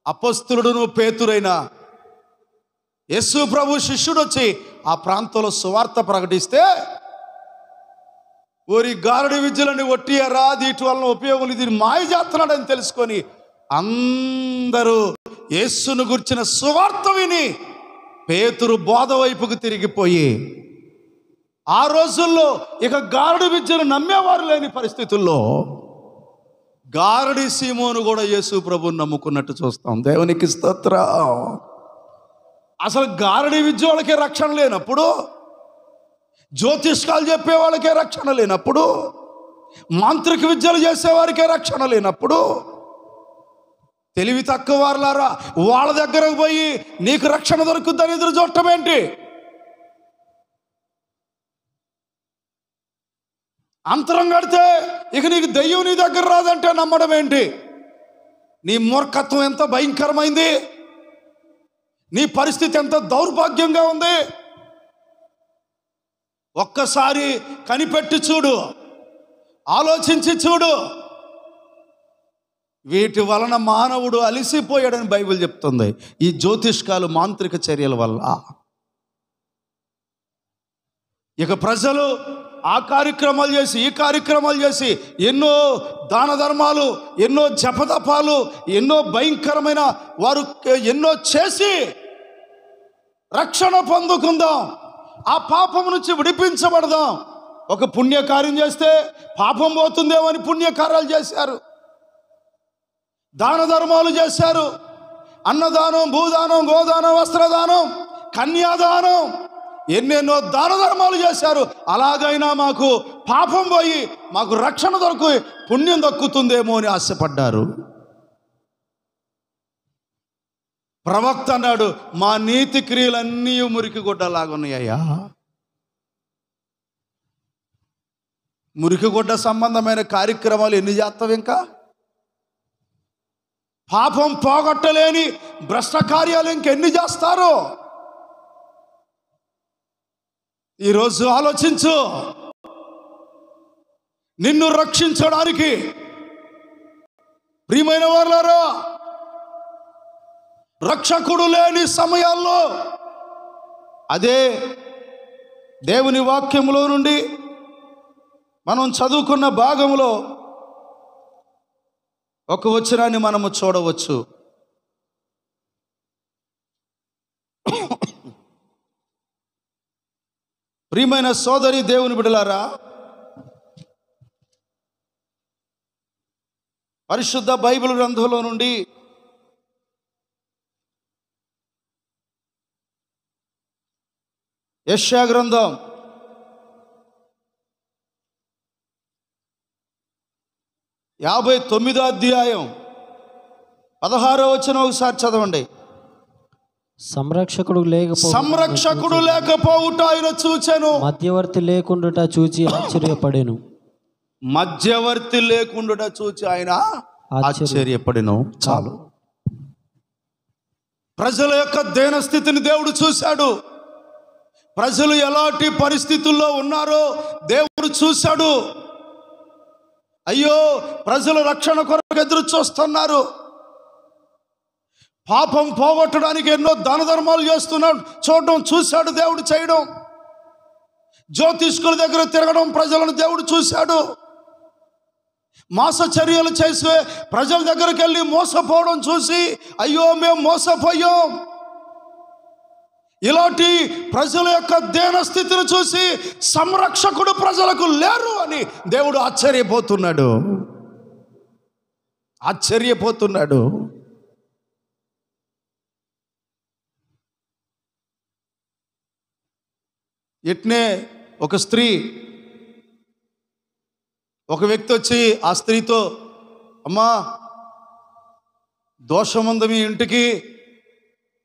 S3: అపొస్తలుడును పేతురైన యేసు ప్రభు శిష్యుడు వచ్చి ఆ ప్రాంతంలో సువార్త ప్రకటిస్తే, ఓరి గారడి విద్యలని ఒట్టియరా, వీటి వలన ఉపయోగం, దీన్ని మాయ చేస్తున్నాడని తెలుసుకొని అందరూ యేసును గురించిన సువార్త విని పేతురు బోధ వైపుకు తిరిగిపోయి, ఆ రోజుల్లో ఇక గారడి విద్యను నమ్మేవారు లేని పరిస్థితుల్లో గారడి సీమోను కూడా యేసు ప్రభువుని నమ్ముకున్నట్టు చూస్తాం. దేవునికి స్తోత్రం. అసలు గారడి విద్య వాళ్ళకే రక్షణ లేనప్పుడు, జ్యోతిష్కాలు చెప్పే వాళ్ళకే రక్షణ లేనప్పుడు, మాంత్రిక విద్యలు చేసేవారికే రక్షణ లేనప్పుడు, తెలివి తక్కువ వారులారా, వాళ్ళ దగ్గరకు పోయి నీకు రక్షణ దొరుకుద్దని ఎదురు చూడటం ఏంటి? అంతరం కడితే ఇక నీకు దెయ్యం నీ దగ్గర రాదంటే నమ్మడం ఏంటి? నీ మూర్ఖత్వం ఎంత భయంకరమైంది, నీ పరిస్థితి ఎంత దౌర్భాగ్యంగా ఉంది. ఒక్కసారి కనిపెట్టి చూడు, ఆలోచించి చూడు. వీటి వలన మానవుడు అలిసిపోయాడని బైబిల్ చెప్తుంది, ఈ జ్యోతిష్కాలు మాంత్రిక చర్యల వల్ల. ఇక ప్రజలు ఆ కార్యక్రమాలు చేసి ఈ కార్యక్రమాలు చేసి ఎన్నో దాన ధర్మాలు, ఎన్నో జపతపాలు, ఎన్నో భయంకరమైన వారు ఎన్నో చేసి రక్షణ పొందుకుందాం, ఆ పాపం నుంచి విడిపించబడదాం. ఒక పుణ్యకార్యం చేస్తే పాపం పోతుందేమో అని పుణ్యకార్యాలు చేశారు, దాన ధర్మాలు చేశారు, అన్నదానం, భూదానం, గోదానం, వస్త్రదానం, కన్యాదానం, ఎన్నెన్నో దాన ధర్మాలు చేశారు. అలాగైనా మాకు పాపం పోయి మాకు రక్షణ దొరికి పుణ్యం దక్కుతుందేమో అని ఆశపడ్డారు. ప్రవక్త అన్నాడు, మా నీతి క్రియలన్నీ మురికి గుడ్డలాగున్నాయ్యా. మురికి గుడ్డ సంబంధమైన కార్యక్రమాలు ఎన్ని చేస్తావు? ఇంకా పాపం పోగొట్టలేని భ్రష్ట కార్యాలు ఇంకెన్ని చేస్తారో? ఈరోజు ఆలోచించు. నిన్ను రక్షించడానికి ప్రియమైన వారులారా, రక్షకుడు లేని సమయాల్లో అదే దేవుని వాక్యములో నుండి మనం చదువుకున్న భాగంలో ఒక వచనాన్ని మనము చూడవచ్చు. ప్రియమైన సోదరి దేవుని బిడ్డలారా, పరిశుద్ధ బైబిల్ గ్రంథంలో నుండి యెషయా గ్రంథం 59వ అధ్యాయం 16వ వచనం ఒకసారి చదవండి.
S4: సంరక్షకుడు
S3: లేకపోవుట ఆయన చూచెను,
S4: మధ్యవర్తి లేకుండా చూచి ఆశ్చర్యపడెను.
S3: మధ్యవర్తి లేకుండా చూచి ఆయన ఆశ్చర్యపడెను. చాలు. ప్రజల యొక్క దీనస్థితిని దేవుడు చూశాడు. ప్రజలు ఎలాంటి పరిస్థితుల్లో ఉన్నారో దేవుడు చూశాడు. అయ్యో, ప్రజలు రక్షణ కొరకు ఎదురు చూస్తున్నారు. పాపం పోగొట్టడానికి ఎన్నో దాన ధర్మాలు చేస్తున్నాడు, చూడడం చూశాడు దేవుడు చేయడం. జ్యోతిష్కుల దగ్గర తిరగడం ప్రజలను దేవుడు చూశాడు. మోసచర్యలు చేసే ప్రజల దగ్గరికి వెళ్ళి మోసపోవడం చూసి అయ్యో మేము మోసపోయాం. ఇలాంటి ప్రజల యొక్క దీనస్థితిని చూసి సంరక్షకుడు ప్రజలకు లేరు అని దేవుడు ఆశ్చర్యపోతున్నాడు. ఇట్నే ఒక స్త్రీ, ఒక వ్యక్తి వచ్చి ఆ స్త్రీతో, అమ్మా దోషం ఉంది, మీ ఇంటికి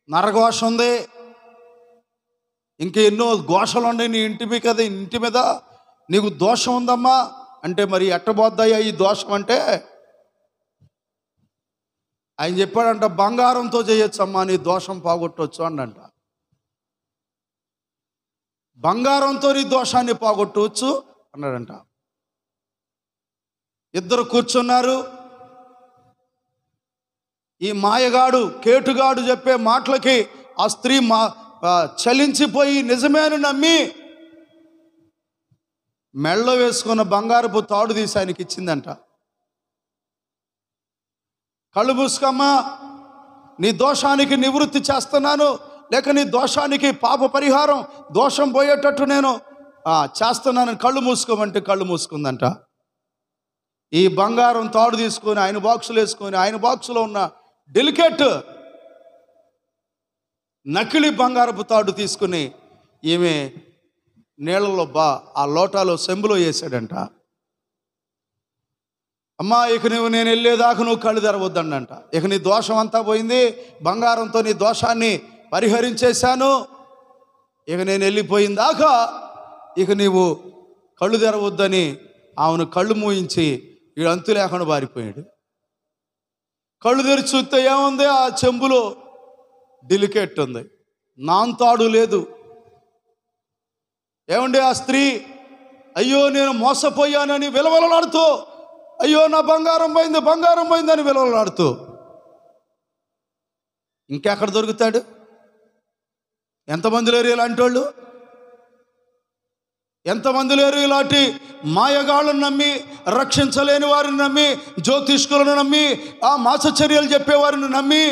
S3: నరఘోష ఉంది, ఇంకా ఎన్నో ఘోషలు ఉన్నాయి నీ ఇంటి మీద నీకు దోషం ఉందమ్మా అంటే, మరి ఎట్టబోద్దయ్యా ఈ దోషం అంటే? ఆయన చెప్పాడంట, బంగారంతో చేయొచ్చమ్మా నీ దోషం పోగొట్టవచ్చు అన్నంట. బంగారంతో నీ దోషాన్ని పోగొట్టవచ్చు అన్నాడంట. ఇద్దరు కూర్చున్నారు. ఈ మాయగాడు, కేటుగాడు చెప్పే మాటలకి ఆ స్త్రీ చలించిపోయి నిజమేను నమ్మి మెళ్ళ వేసుకున్న బంగారపు తాడు తీసి ఆయనకి ఇచ్చిందంట. కళ్ళు మూసుకోమ్మా, నీ దోషానికి నివృత్తి చేస్తున్నాను, లేక నీ దోషానికి పాప పరిహారం, దోషం పోయేటట్టు నేను చేస్తున్నాను, కళ్ళు మూసుకోమంటే కళ్ళు మూసుకుందంట. ఈ బంగారం తాడు తీసుకొని ఆయన బాక్సులు వేసుకొని ఆయన బాక్సులో ఉన్న డెలికేట్ నకిలీ బంగారపు తాడు తీసుకుని ఈమె నీళ్ళలో ఆ లోటాలో సెంబులో వేసాడంట. అమ్మా ఇక నేను వెళ్ళేదాకా నువ్వు కళ్ళు తెరవద్దంట. ఇక నీ దోషం అంతా పోయింది, బంగారంతో నీ దోషాన్ని పరిహరించేశాను, ఇక నేను వెళ్ళిపోయిందాకా ఇక నీవు కళ్ళు తెరవద్దని ఆమెను కళ్ళు మూయించి వీడు అంతు లేకుండా పారిపోయాడు. కళ్ళు తెరిచి చూస్తే ఏముంది, ఆ చెంబులో డిలికేట్ ఉంది, నాంతాడు లేదు. ఏమండి ఆ స్త్రీ అయ్యో నేను మోసపోయానని విలవలలాడుతూ, అయ్యో నా బంగారం పోయిందని విలవలలాడుతూ ఇంకెక్కడ దొరుకుతాడు? ఎంతమంది లేరు ఇలాంటి వాళ్ళు? ఎంతమంది లేరు ఇలాంటి మాయగాళ్ళను నమ్మి, రక్షించలేని వారిని నమ్మి, జ్యోతిష్కులను నమ్మి, ఆ మాసచర్యలు చెప్పేవారిని నమ్మి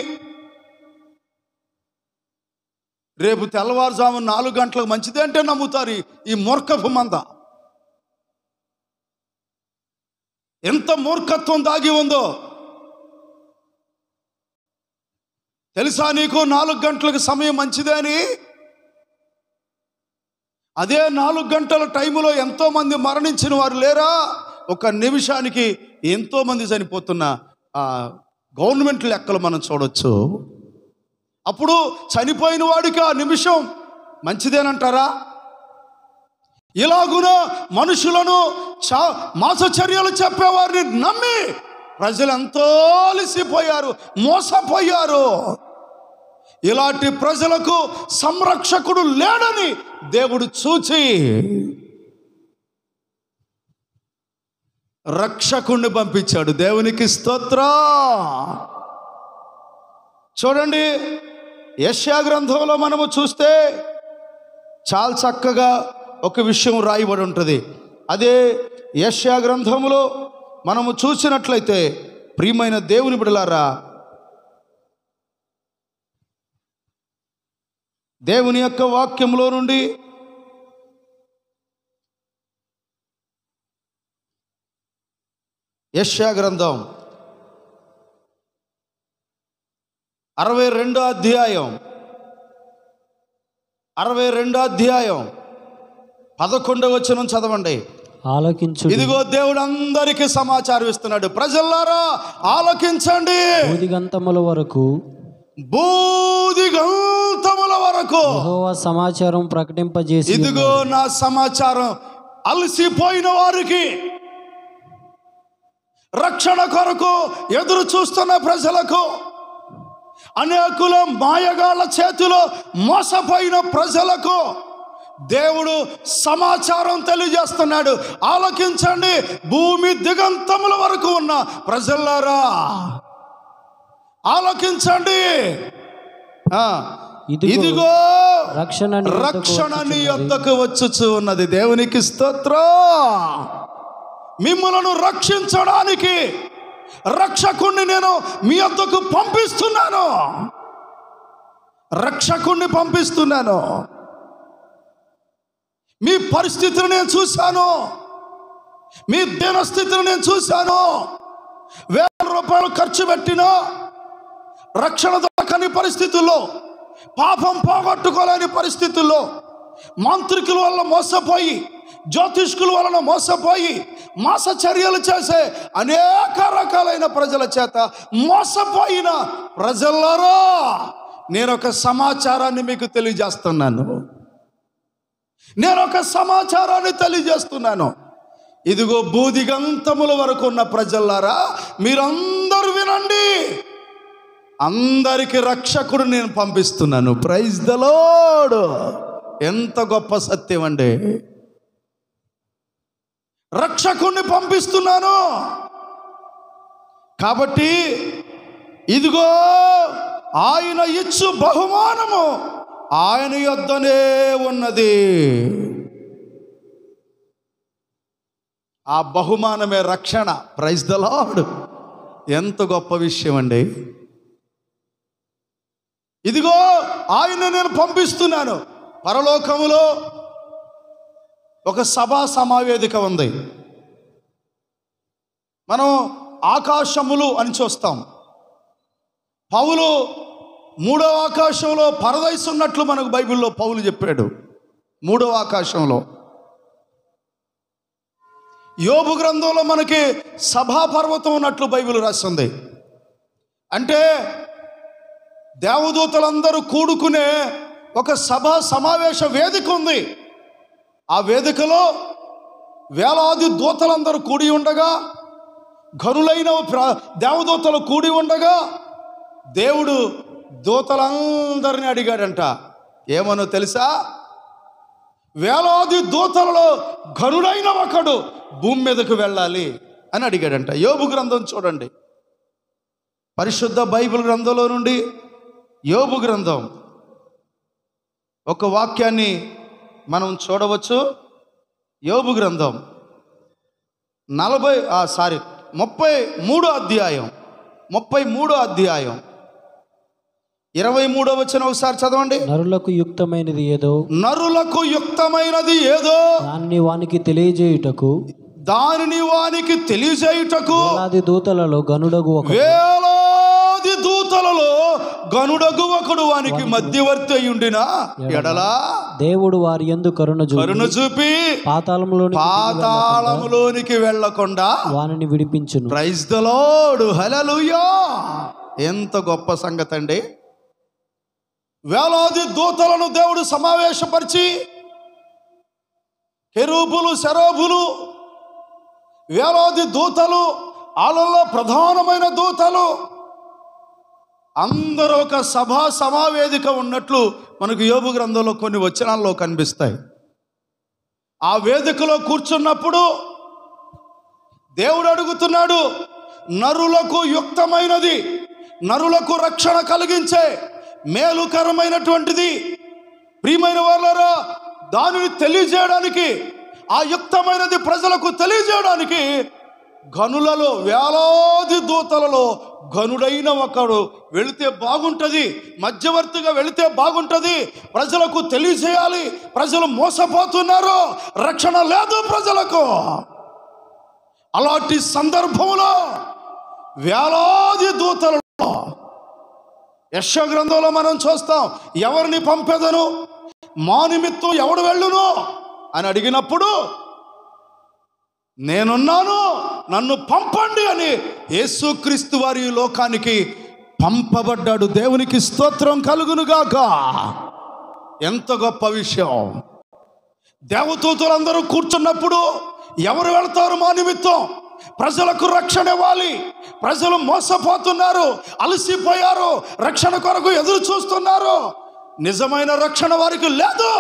S3: రేపు తెల్లవారుజాము 4 గంటలకు మంచిది అంటే నమ్ముతారు ఈ మూర్ఖపు మంద. ఎంత మూర్ఖత్వం దాగి ఉందో తెలుసా నీకు? 4 గంటలకు సమయం మంచిదే అని. అదే 4 గంటల టైములో ఎంతోమంది మరణించిన వారు లేరా? ఒక నిమిషానికి ఎంతోమంది చనిపోతున్న గవర్నమెంట్ లెక్కలు మనం చూడొచ్చు. అప్పుడు చనిపోయిన వాడికి ఆ నిమిషం మంచిదేనంటారా? ఇలాగున మనుషులను మాసచర్యలు చెప్పేవారిని నమ్మి ప్రజలు ఎంతో అలసిపోయారు, మోసపోయారు. ఇలాంటి ప్రజలకు సంరక్షకుడు లేడని దేవుడు చూచి రక్షకుణ్ణి పంపించాడు. దేవునికి స్తోత్రం. చూడండి, యెషయా గ్రంథంలో మనము చూస్తే చాలా చక్కగా ఒక విషయం రాయబడి ఉంటుంది. అదే యెషయా గ్రంథంలో మనము చూసినట్లయితే ప్రియమైన దేవుని బిడ్డలారా, దేవుని యొక్క వాక్యంలో నుండి యెషయా గ్రంథం 62వ అధ్యాయం 11వ వచనం చదవండి.
S4: ఆలకించు.
S3: ఇదిగో దేవుడు అందరికీ సమాచారం ఇస్తున్నాడు. ప్రజలారా ఆలకించండి.
S4: బూదిగంతముల వరకు
S3: యెహోవా
S4: సమాచారం ప్రకటింపజేసి,
S3: ఇదిగో నా సమాచారం అలసిపోయిన వారికి, రక్షణ కొరకు ఎదురు చూస్తున్న ప్రజలకు, అనేకుల మాయగాళ్ళ చేతిలో మోసపోయిన ప్రజలకు దేవుడు సమాచారం తెలియజేస్తున్నాడు. ఆలకించండి, భూమి దిగంతముల వరకు ఉన్న ప్రజలారా ఆలకించండి. ఇదిగో రక్షణ నీ యొద్దకు వచ్చుచు ఉన్నది. దేవునికి స్తోత్రం. మిమ్మలను రక్షించడానికి రక్షకుణ్ణి నేను మీ యొద్దకు పంపిస్తున్నాను. రక్షకుణ్ణి పంపిస్తున్నాను. మీ పరిస్థితిని నేను చూశాను, మీ దీనస్థితిని నేను చూశాను. ₹1000 ఖర్చు పెట్టినా రక్షణ దొరకని పరిస్థితుల్లో, పాపం పోగొట్టుకోలేని పరిస్థితుల్లో, మాంత్రికుల వల్ల మోసపోయి, జ్యోతిష్కుల వలన మోసపోయి, మాసచర్యలు చేసే అనేక రకాలైన ప్రజల చేత మోసపోయిన ప్రజలారా, నేను ఒక సమాచారాన్ని మీకు తెలియజేస్తున్నాను. ఇదిగో భూదిగంతముల వరకు ఉన్న ప్రజలారా, మీరందరూ వినండి. అందరికి రక్షకుడు నేను పంపిస్తున్నాను. Praise the Lord. ఎంత గొప్ప సత్యం అండి. రక్షకుణ్ణి పంపిస్తున్నాను. కాబట్టి ఇదిగో ఆయన ఇచ్చు బహుమానము ఆయన యొద్దనే ఉన్నది. ఆ బహుమానమే రక్షణ. Praise the Lord. ఎంత గొప్ప విషయం అండి. ఇదిగో ఆయన నేను పంపిస్తున్నాను. పరలోకములో ఒక సభా సమావేదిక ఉంది. మనం ఆకాశములు అని చూస్తాం. పౌలు 3వ ఆకాశంలో పరదైసు ఉన్నట్లు మనకు బైబిల్లో పౌలు చెప్పాడు. 3వ ఆకాశంలో యోబు గ్రంథంలో మనకి సభాపర్వతం ఉన్నట్లు బైబిల్ రాస్తుంది. అంటే దేవదూతలందరూ కూడుకునే ఒక సభా సమావేశ వేదిక ఉంది. ఆ వేదికలో వేలాది దూతలందరూ కూడి ఉండగా, ఘనులైన దేవదూతలు కూడి ఉండగా, దేవుడు దూతలందరినీ అడిగాడంట. ఏమనో తెలుసా? వేలాది దూతలలో ఘనుడైన ఒకడు భూమి మీదకు వెళ్ళాలి అని అడిగాడంట. యోబు గ్రంథం చూడండి, పరిశుద్ధ బైబిల్ గ్రంథంలో నుండి యోబు గ్రంథం ఒక వాక్యాన్ని మనం చూడవచ్చు. యోబు గ్రంథం 33వ అధ్యాయం 23వ వచనం ఒకసారి చదవండి.
S4: నరులకు యుక్తమైనది ఏదో
S3: దానిని
S4: వానికి తెలియజేయుటకు వేలాది దూతలలో
S3: గనుడగు ఒకడు వానికి మధ్యవర్తి అయ్యుండిన ఎడలా
S4: దేవుడు వారి యందు కరుణ
S3: చూపి పాతాళములోనికి వెళ్ళకుండా
S4: వానిని విడిపించును.
S3: ప్రైజ్ ద లార్డ్, హల్లెలూయా. ఎంత గొప్ప సంగతి అండి. వేలాది దూతలను దేవుడు సమావేశపరిచి, కెరూబులు శరాబులు వేలాది దూతలు, వాళ్ళల్లో ప్రధానమైన దూతలు అందరూ ఒక సభా సమావేదిక ఉన్నట్లు మనకు యోబు గ్రంథంలో కొన్ని వచనాల్లో కనిపిస్తాయి. ఆ వేదికలో కూర్చున్నప్పుడు దేవుడు అడుగుతున్నాడు, నరులకు యుక్తమైనది, నరులకు రక్షణ కలిగించే మేలుకరమైనటువంటిది ప్రియమైన వాళ్ళారా, దానిని తెలియజేయడానికి, ఆ యుక్తమైనది ప్రజలకు తెలియజేయడానికి గనులలో వేలాది దూతలలో గనుడైన ఒకడు వెళితే బాగుంటుంది, మధ్యవర్తిగా వెళితే బాగుంటుంది, ప్రజలకు తెలియజేయాలి. ప్రజలు మోసపోతున్నారు, రక్షణ లేదు ప్రజలకు. అలాంటి సందర్భంలో వేలాది దూతలలో యెషయా గ్రంథంలో మనం చూస్తాం, ఎవరిని పంపెదను, మా నిమిత్తం ఎవడు వెళ్ళును అని అడిగినప్పుడు నేనున్నాను, నన్ను పంపండి అని యేసుక్రీస్తు వారి లోకానికి పంపబడ్డాడు. దేవునికి స్తోత్రం కలుగునుగాక. ఎంత గొప్ప విషయం. దేవదూతలందరూ కూర్చున్నప్పుడు ఎవరు వెళ్తారు మా నిమిత్తం? ప్రజలకు రక్షణ ఇవ్వాలి. ప్రజలు మోసపోతున్నారు, అలసిపోయారు, రక్షణ కొరకు ఎదురు చూస్తున్నారు. నిజమైన రక్షణ వారికి లేదు.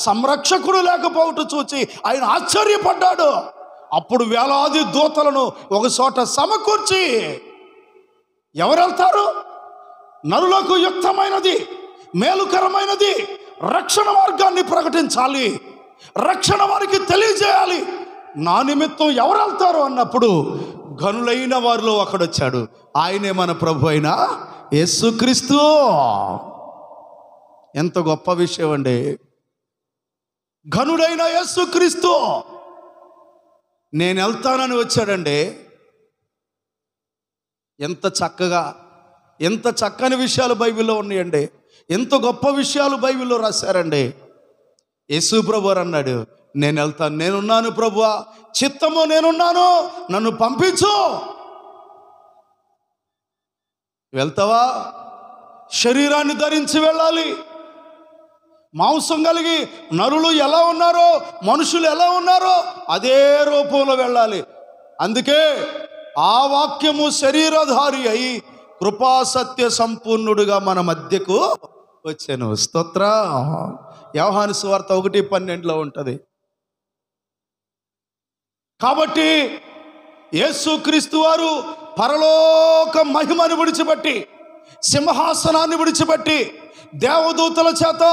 S3: సంరక్షకుడు లేకపోవటం చూచి ఆయన ఆశ్చర్యపడ్డాడు. అప్పుడు వేలాది దూతలను ఒక చోట సమకూర్చి, ఎవరు వెళ్తారు? నరులకు యుక్తమైనది, మేలుకరమైనది రక్షణ మార్గాన్ని ప్రకటించాలి, రక్షణ వారికి తెలియజేయాలి. నా నిమిత్తం ఎవరు వెళ్తారు అన్నప్పుడు ఘనులైన వారిలో ఒకడొచ్చాడు. ఆయనే మన ప్రభు అయిన యేసుక్రీస్తు. ఎంత గొప్ప విషయం అండి. ఘనుడైన యేసుక్రీస్తు నేను వెళ్తానని వచ్చాడండి. ఎంత చక్కగా, ఎంత చక్కని విషయాలు బైబిల్లో ఉన్నాయండి. ఎంత గొప్ప విషయాలు బైబిల్లో రాశారండి. యేసు ప్రభు అన్నాడు, నేను వెళ్తాను, నేనున్నాను ప్రభువా, చిత్తము నేనున్నాను, నన్ను పంపించు. వెళ్తావా? శరీరాన్ని ధరించి వెళ్ళాలి. మాంసం కలిగి నరులు ఎలా ఉన్నారో, మనుషులు ఎలా ఉన్నారో అదే రూపంలో వెళ్ళాలి. అందుకే ఆ వాక్యము శరీరధారి అయి కృపాసత్య సంపూర్ణుడుగా మన మధ్యకు వచ్చాను. స్తోత్ర. యోహాను సువార్త 1:12 ఉంటుంది. కాబట్టి యేసుక్రీస్తు వారు పరలోక మహిమను విడిచిపెట్టి, సింహాసనాన్ని విడిచిపెట్టి, దేవదూతల చేత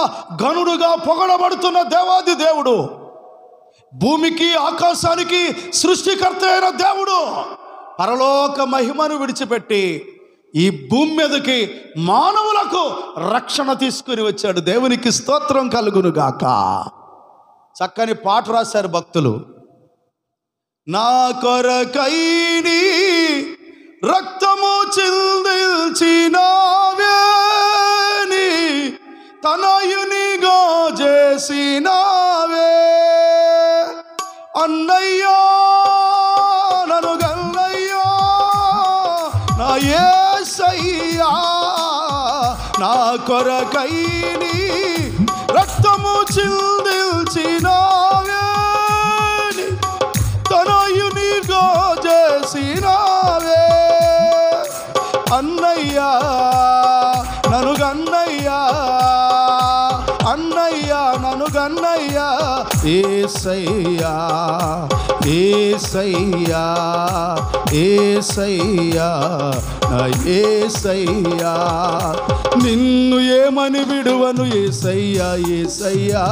S3: గనుడుగా పొగడబడుతున్న దేవాది దేవుడు, భూమికి ఆకాశానికి సృష్టికర్త అయిన దేవుడు పరలోక మహిమను విడిచిపెట్టి ఈ భూమి మీదకి మానవులకు రక్షణ తీసుకుని వచ్చాడు. దేవునికి స్తోత్రం కలుగును గాక. చక్కని పాట రాశారు భక్తులు. నా కొరకైని రక్తము చిందించినావే, తనయునిగా చేసినావే, అన్నయ్యా యేసయ్యా నా కొరకై నీ రక్తము చిందిల్చినావే, తనయునిగా చేసినావే. అన్నయ్యా నన్ను గన్నయ్యా, అన్నయ్యా నన్ను గన్నయ్యా. యేసయ్యా యేసయ్యా యేసయ్యా నా యేసయ్యా, నిన్ను ఏమని విడువను యేసయ్యా. యేసయ్యా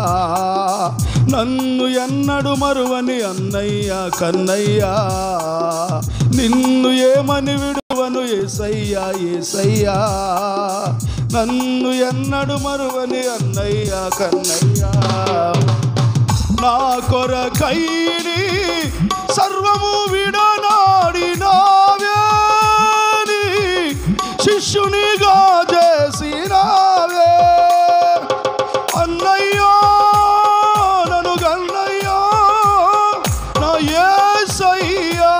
S3: నన్ను ఎన్నడు మరువని అన్నయ్యా కన్నయ్యా, నిన్ను ఏమని విడువను యేసయ్యా. యేసయ్యా నన్ను ఎన్నడు మరువని అన్నయ్యా కన్నయ్యా. నా కొరకై నీ సర్వము విడనాడినావే, నీ శిష్యునిగా చేసినావే. అన్నయ్యా నన్ను గన్నయ్యా నా యేసయ్యా,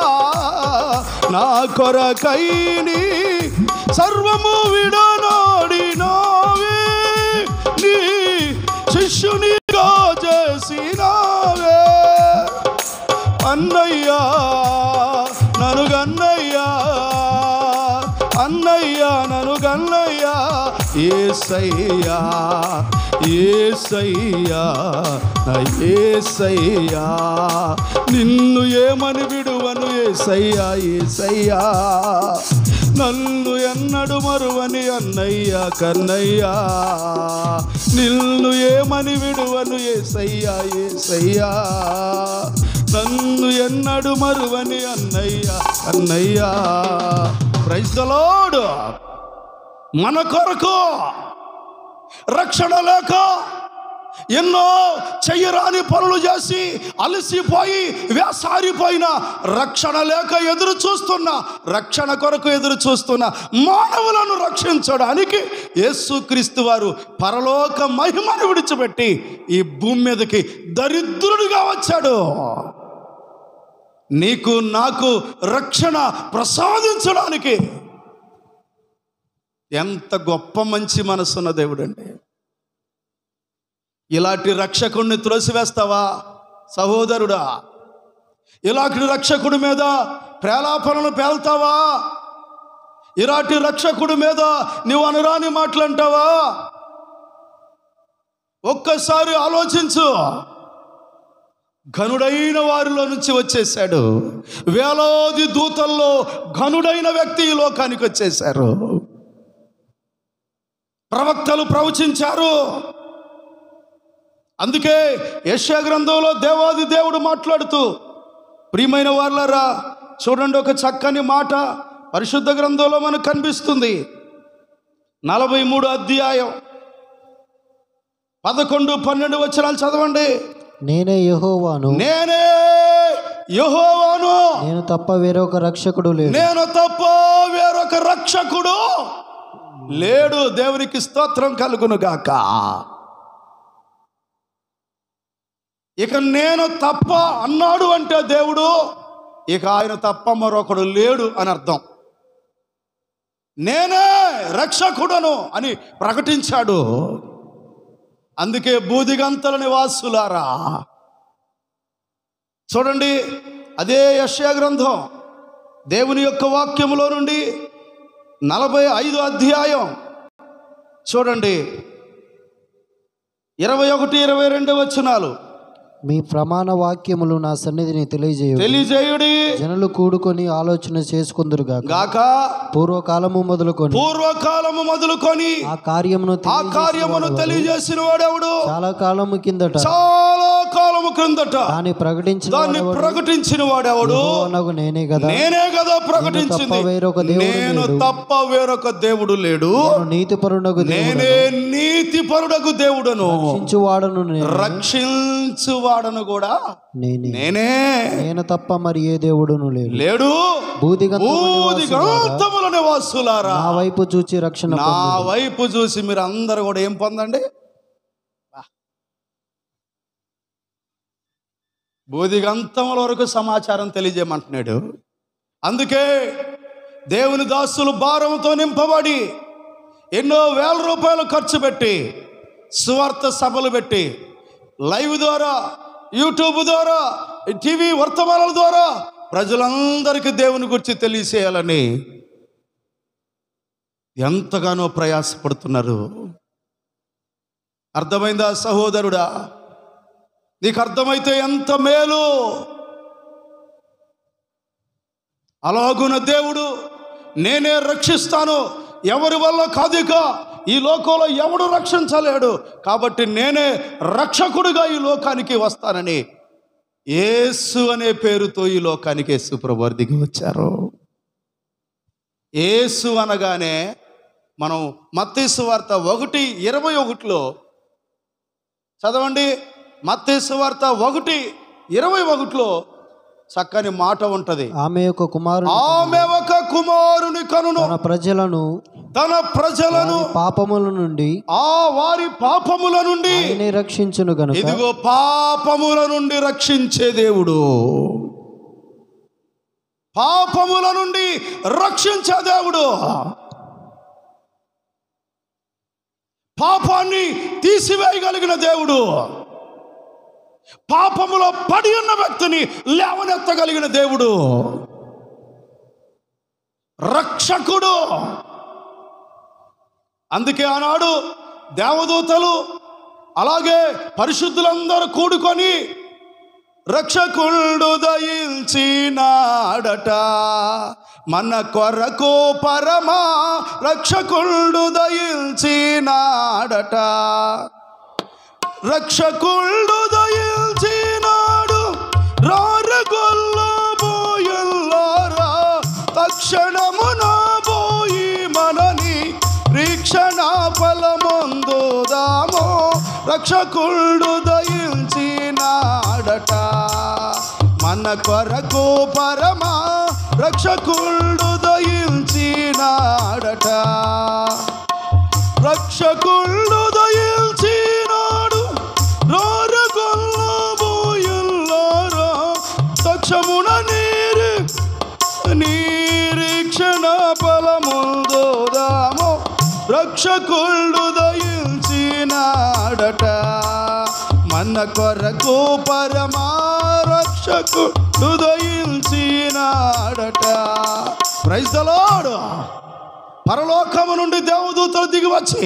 S3: నా కొరకై నీ సర్వము విడనాడినావే, నీ శిష్యునిగా చేసినావే. అన్నయ్యా నన్ను గన్నయ్యా, అన్నయ్యా నన్ను గన్నయ్యా. యేసయ్యా యేసయ్యా నా యేసయ్యా, నిన్ను ఏమని విడువను యేసయ్యా. యేసయ్యా నన్ను ఎన్నడు మరువని అన్నయ్యా కన్నయ్యా, నిన్ను ఏమని విడువను యేసయ్యా. యేసయ్యా నన్ను ఎన్నడు మరువని అన్నయ్యా కన్నయ్యా. Praise the lord. మన కొరకు రక్షణ లేక ఎన్నో చెయ్యరాని పనులు చేసి అలసిపోయి వేసారిపోయిన, రక్షణ లేక ఎదురు చూస్తున్న, రక్షణ కొరకు ఎదురు చూస్తున్న మానవులను రక్షించడానికి యేసుక్రీస్తు వారు పరలోక మహిమను విడిచిపెట్టి ఈ భూమి మీదకి దరిద్రుడిగా వచ్చాడు. నీకు నాకు రక్షణ ప్రసాదించడానికి. ఎంత గొప్ప మంచి మనసున్న దేవుడండి. ఇలాంటి రక్షకుడిని త్రోసివేస్తావా సహోదరుడా? ఇలాంటి రక్షకుడి మీద ప్రేలాపనలు పేల్తావా? ఇలాంటి రక్షకుడి మీద నువ్వు అనురాని మాటలంటావా? ఒక్కసారి ఆలోచించు. ఘనుడైన వారిలో నుంచి వచ్చేసాడు. వేలాది దూతల్లో ఘనుడైన వ్యక్తి ఈ లోకానికి వచ్చేశారు. ప్రవక్తలు ప్రవచించారు. అందుకే యెషయా గ్రంథంలో దేవాది దేవుడు మాట్లాడుతూ, ప్రియమైన వారలారా చూడండి, ఒక చక్కని మాట పరిశుద్ధ గ్రంథంలో మనకు కనిపిస్తుంది. 43 అధ్యాయం 11, 12 వచనాలు చదవండి.
S4: నేనే యెహోవాను,
S3: నేనే యెహోవాను,
S4: నేను తప్ప వేరొక రక్షకుడు లేడు,
S3: నేను తప్ప వేరొక రక్షకుడు లేడు. దేవునికి స్తోత్రం కలుగును గాక. ఇక నేను తప్ప అన్నాడు అంటే దేవుడు, ఇక ఆయన తప్ప మరొకడు లేడు అని అర్థం. నేనే రక్షకుడను అని ప్రకటించాడు. అందుకే బూదిగంతల నివాసులారా చూడండి, అదే యెషయా గ్రంథం దేవుని యొక్క వాక్యములో నుండి 45 అధ్యాయం చూడండి, 21, 22 వచనాలు.
S4: మీ ప్రమాణ వాక్యములు నా సన్నిధిని
S3: తెలియజేయుడి.
S4: జనులు కూడుకొని ఆలోచన చేసుకుందురు గాక. పూర్వకాలము మొదలుకొని ఆ కార్యమును తెలియజేసిన వాడెవడు? చాలా కాలము కిందట దాన్ని ప్రకటించిన వాడెవడు? నేనే కదా ప్రకటించింది. నేను తప్ప వేరొక దేవుడు లేడు. నేనే నీతిపరుడగు దేవుడను, రక్షించువాడను కూడా నేనే. నేను తప్ప మరి ఏ దేవుడును లేడు. బూదిగంతముల నివాసులారా నా వైపు చూసి రక్షణ, నా వైపు చూసి మీరు అందరూ కూడా ఏం పొందండి? బూదిగంతముల వరకు సమాచారం తెలియజేయమంటున్నాడు. అందుకే
S3: దేవుని దాసులు భారంతో నింపబడి ఎన్నో వేల రూపాయలు ఖర్చు పెట్టి సువార్త సభలు పెట్టి లైవ్ ద్వారా, యూట్యూబ్ ద్వారా, టీవీ వర్తమానాల ద్వారా ప్రజలందరికీ దేవుని గురించి తెలియచేయాలని ఎంతగానో ప్రయాసపడుతున్నారు. అర్థమైందా సహోదరుడా? నీకు అర్థమైతే ఎంత మేలు. అలాగున దేవుడు నేనే రక్షిస్తాను, ఎవరి వల్ల కాదిక ఈ లోకంలో ఎవడు రక్షించలేడు, కాబట్టి నేనే రక్షకుడిగా ఈ లోకానికి వస్తానని యేసు అనే పేరుతో ఈ లోకానికి యేసు ప్రభువు దిగి వచ్చారు. యేసు అనగానే మనం మత్తయి సువార్త 1:21 చదవండి. మత్తయి సువార్త 1:21 చక్కని మాట ఉంటది.
S4: ఆమె ఒక కుమారుని కనును, తన ప్రజలను పాపముల నుండి, వారి పాపముల నుండి రక్షించును గనుక. ఇదిగో పాపముల నుండి రక్షించే దేవుడు, పాపముల నుండి రక్షించే దేవుడు, పాపాన్ని తీసివేయగలిగిన దేవుడు, పాపములో పడి ఉన్న వ్యక్తిని లేవనెత్తగలిగిన దేవుడు, రక్షకుడు. అందుకే ఆనాడు దేవదూతలు అలాగే పరిశుద్ధులందరూ కూడుకొని రక్షకుడు దయించినాడట మన కొరకు, పరమా రక్షకుడు దయించినాడట, రక్షకుడు దయించినాడు రారగొల్లబోయల్లారా, తక్షణమున పోయి మనని రీక్షణ ఫలమొందుదాము, రక్షకుడు దయించినాడట మన కొరకు, పరమా రక్షకుడు దయించినాడట, రక్షకుడు దయించినాడు రారగొల్లబోయల్లారా, తక్షమున నిరీక్షణ ఫలమొందుదాము, రక్షకుడు దయించినాడట మన కొరకు, పరమా రక్షకుడు దయించినాడట. Praise the lord. పరలోకము నుండి దేవదూతలు దిగి వచ్చి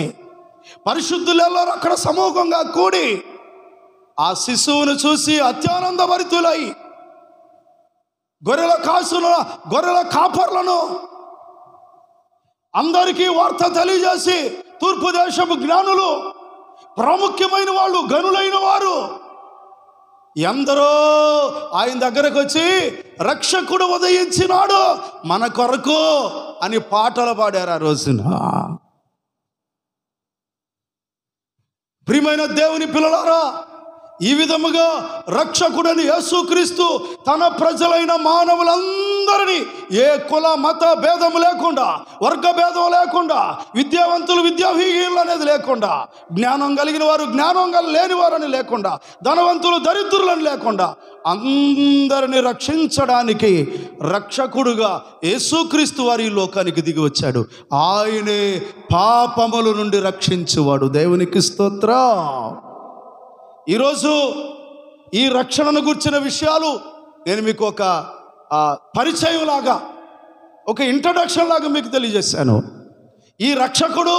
S4: పరిశుద్ధులెల్లరూ అక్కడ సమూహంగా కూడి ఆ శిశువును చూసి అత్యానందభరితులై గొర్రెల కాపర్లను అందరికీ వార్త తెలియజేసి, తూర్పు దేశపు జ్ఞానులు, ప్రాముఖ్యమైన వాళ్ళు, గనులైన వారు ఎందరో ఆయన దగ్గరకు వచ్చి రక్షకుడు ఉదయించినాడు మన కొరకు అని పాటలు పాడారు ఆ రోజున. ప్రియమైన దేవుని పిల్లలారా, ఈ విధముగా రక్షకుడని యేసుక్రీస్తు తన ప్రజలైన మానవులందరినీ ఏ కుల మత భేదము లేకుండా, వర్గ భేదం లేకుండా, విద్యావంతులు విద్యాహీనులు అనేది లేకుండా, జ్ఞానం కలిగిన వారు జ్ఞానం లేని వారని లేకుండా, ధనవంతులు దరిద్రులని లేకుండా అందరిని రక్షించడానికి రక్షకుడుగా యేసుక్రీస్తు వారి ఈ లోకానికి దిగి వచ్చాడు. ఆయనే పాపముల నుండి రక్షించువాడు. దేవునికి స్తోత్రం. ఈరోజు ఈ రక్షణను గురించిన విషయాలు నేను మీకు ఒక పరిచయం లాగా, ఒక ఇంట్రడక్షన్ లాగా మీకు తెలియజేశాను. ఈ రక్షకుడు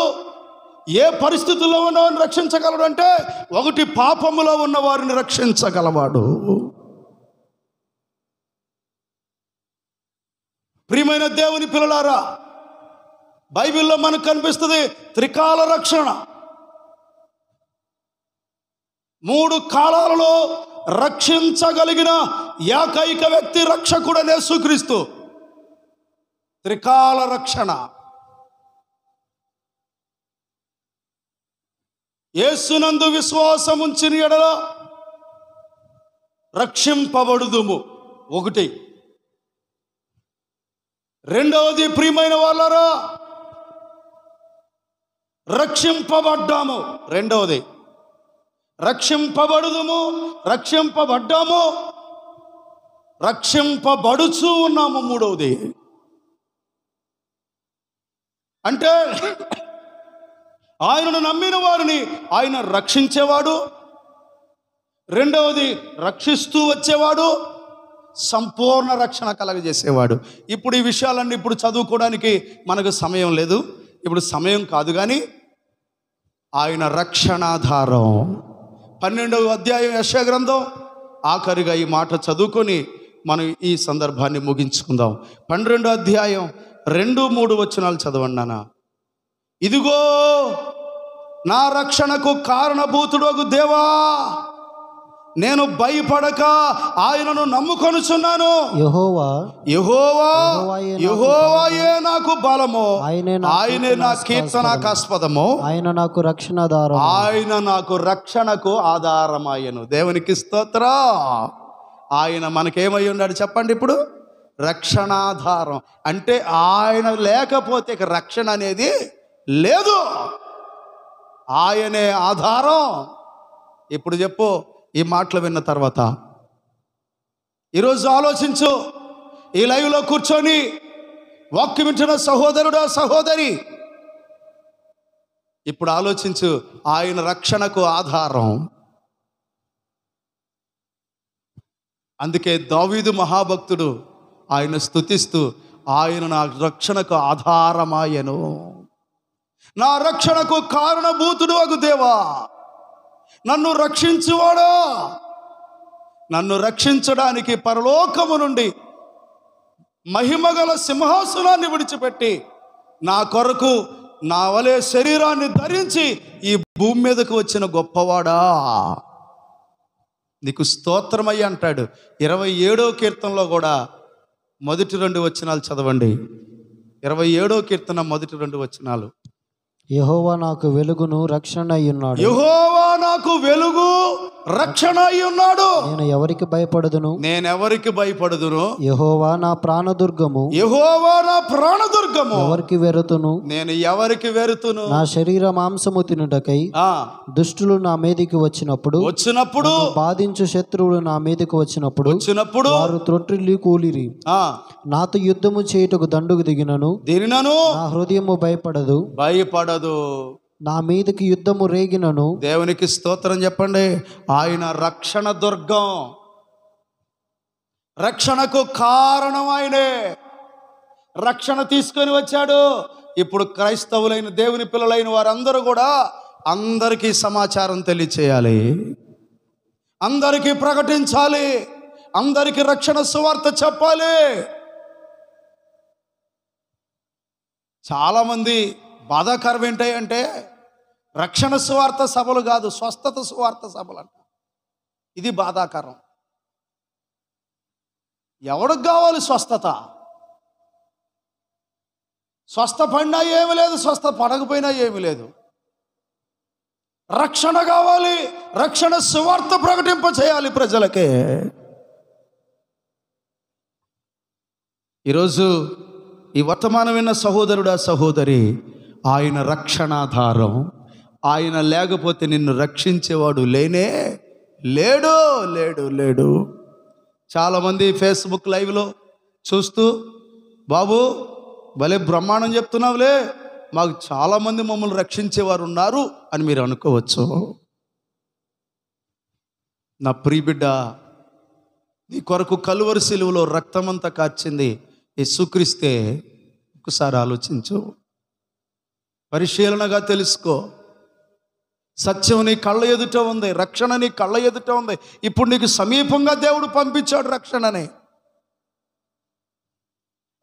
S4: ఏ పరిస్థితుల్లో ఉన్నవారిని రక్షించగలడు అంటే, ఒకటి పాపములో ఉన్న వారిని రక్షించగలవాడు. ప్రియమైన దేవుని పిల్లలారా, బైబిల్లో మనకు కనిపిస్తుంది త్రికాల రక్షణ. 3 కాలాలలో రక్షించగలిగిన ఏకైక వ్యక్తి రక్షకుడనే యేసుక్రీస్తు. త్రికాల రక్షణ. యేసునందు విశ్వాసముంచిన ఎడల రక్షింపబడుదుము, ఒకటి. రెండవది, ప్రియమైన వాళ్ళారా, రక్షింపబడ్డాము. రెండవది, రక్షింపబడుదుము, రక్షింపబడ్డాము, రక్షింపబడుచూ ఉన్నాము. మూడవది,
S3: అంటే ఆయనను నమ్మిన వారిని ఆయన రక్షించేవాడు, రెండవది రక్షిస్తూ వచ్చేవాడు, సంపూర్ణ రక్షణ కలగజేసేవాడు. ఇప్పుడు ఈ విషయాలన్నీ ఇప్పుడు చదువుకోవడానికి మనకు సమయం లేదు, ఇప్పుడు సమయం కాదు. కానీ ఆయన రక్షణాధారం. 12వ అధ్యాయం యెషయా గ్రంథం ఆఖరిగా ఈ మాట చదువుకొని మనం ఈ సందర్భాన్ని ముగించుకుందాం. 12వ అధ్యాయం 2-3 వచనాలు చదవండి నాన్న. ఇదిగో నా రక్షణకు కారణభూతుడగు దేవా, నేను భయపడక ఆయనను నమ్ముకొనుచున్నాను. యెహోవాయే నాకు బలము, ఆయనే నా కీర్తనాకాస్పదము,
S5: ఆయన నాకు రక్షణాధారం,
S3: ఆయన నాకు రక్షణకు ఆధారమాయను. దేవునికి స్తోత్రం. ఆయన మనకేమై ఉన్నాడు చెప్పండి ఇప్పుడు? రక్షణాధారం. అంటే ఆయన లేకపోతే ఇక రక్షణ అనేది లేదు. ఆయనే ఆధారం. ఇప్పుడు చెప్పు, ఈ మాటలు విన్న తర్వాత ఈరోజు ఆలోచించు. ఈ లైవ్లో కూర్చొని వాక్యం వింటున్న సహోదరుడా, సహోదరి, ఇప్పుడు ఆలోచించు. ఆయన రక్షణకు ఆధారం. అందుకే దావీదు మహాభక్తుడు ఆయన స్తుతిస్తూ, ఆయన నా రక్షణకు ఆధారమాయను, నా రక్షణకు కారణభూతుడు అగు దేవా, నన్ను రక్షించువాడా. నన్ను రక్షించడానికి పరలోకము నుండి మహిమగల సింహాసనాన్ని విడిచిపెట్టి నా కొరకు నా వలె శరీరాన్ని ధరించి ఈ భూమి మీదకు వచ్చిన గొప్పవాడా, నీకు స్తోత్రమయ్య అంటాడు. 27వ కీర్తనలో కూడా మొదటి 2 వచనాలు చదవండి. 27వ కీర్తన మొదటి 2 వచనాలు.
S5: యెహోవా నాకు వెలుగును రక్షణ అయ్యున్నాడు.
S3: యెహోవా నాకు వెలుగు రక్షణ అయ్యున్నాడు.
S5: నేను ఎవరికి భయపడదును?
S3: నేనెవరికి భయపడదును?
S5: యెహోవా నా ప్రాణదుర్గము.
S3: యెహోవా నా ప్రాణదుర్గము.
S5: ఎవరికి వెరుతును?
S3: నేను ఎవరికి వెరుతును?
S5: నా శరీర మాంసము తినుటకై దుష్టులు నా మీదికి వచ్చినప్పుడు బాధించు శత్రువులు నా మీదకి వచ్చినప్పుడు వారు త్రొట్టిల్లి కూలిరి. నాతో యుద్ధము చేయుటకు దండుకు దిగినను నా హృదయము భయపడదు. నా మీదకి యుద్ధము రేగినను.
S3: దేవునికి స్తోత్రం చెప్పండి. ఆయన రక్షణ దుర్గం, రక్షణకు కారణం ఆయనే. రక్షణ తీసుకొని వచ్చాడు. ఇప్పుడు క్రైస్తవులైన దేవుని పిల్లలైన వారందరూ కూడా అందరికీ సమాచారం తెలియచేయాలి, అందరికీ ప్రకటించాలి, అందరికీ రక్షణ సువార్త చెప్పాలి. చాలామంది బాధాకరం ఏంటంటే రక్షణ సువార్త సభలు కాదు, స్వస్థత సువార్త సభలు అంట. ఇది బాధాకరం. ఎవడికి కావాలి స్వస్థత? స్వస్థ పడినా ఏమి లేదు, స్వస్థ పడకపోయినా ఏమి లేదు. రక్షణ కావాలి, రక్షణ సువార్త ప్రకటింప చేయాలి ప్రజలకే. ఈరోజు ఈ వర్తమానం విన్న సహోదరుడా, సహోదరి, ఆయన రక్షణాధారం. ఆయన లేకపోతే నిన్ను రక్షించేవాడు లేనే లేడు, లేడు, లేడు. చాలామంది ఫేస్బుక్ లైవ్లో చూస్తూ, బాబు భలే బ్రహ్మాండం చెప్తున్నావులే, మాకు చాలామంది మమ్మల్ని రక్షించేవారు ఉన్నారు అని మీరు అనుకోవచ్చు. నా ప్రియ బిడ్డ, నీ కొరకు కలువరి సిలువలో రక్తమంతా కార్చింది యేసుక్రీస్తే. ఒకసారి ఆలోచించు, పరిశీలనగా తెలుసుకో. సత్యం నీ కళ్ళ ఎదుట ఉంది, రక్షణ నీ కళ్ళ ఎదుట ఉంది. ఇప్పుడు నీకు సమీపంగా దేవుడు పంపించాడు రక్షణని.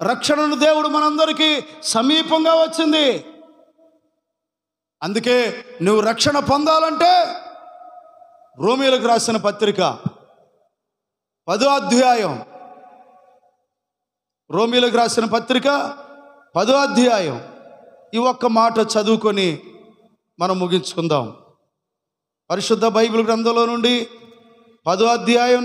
S3: రక్షణను దేవుడు మనందరికీ సమీపంగా వచ్చింది. అందుకే నువ్వు రక్షణ పొందాలంటే రోమీయులకు రాసిన పత్రిక 10వ అధ్యాయం, రోమీయులకు రాసిన పత్రిక 10వ అధ్యాయం ఈ ఒక్క మాట చదువుకొని మనం ముగించుకుందాం. పరిశుద్ధ బైబిల్ గ్రంథంలో నుండి 10వ అధ్యాయం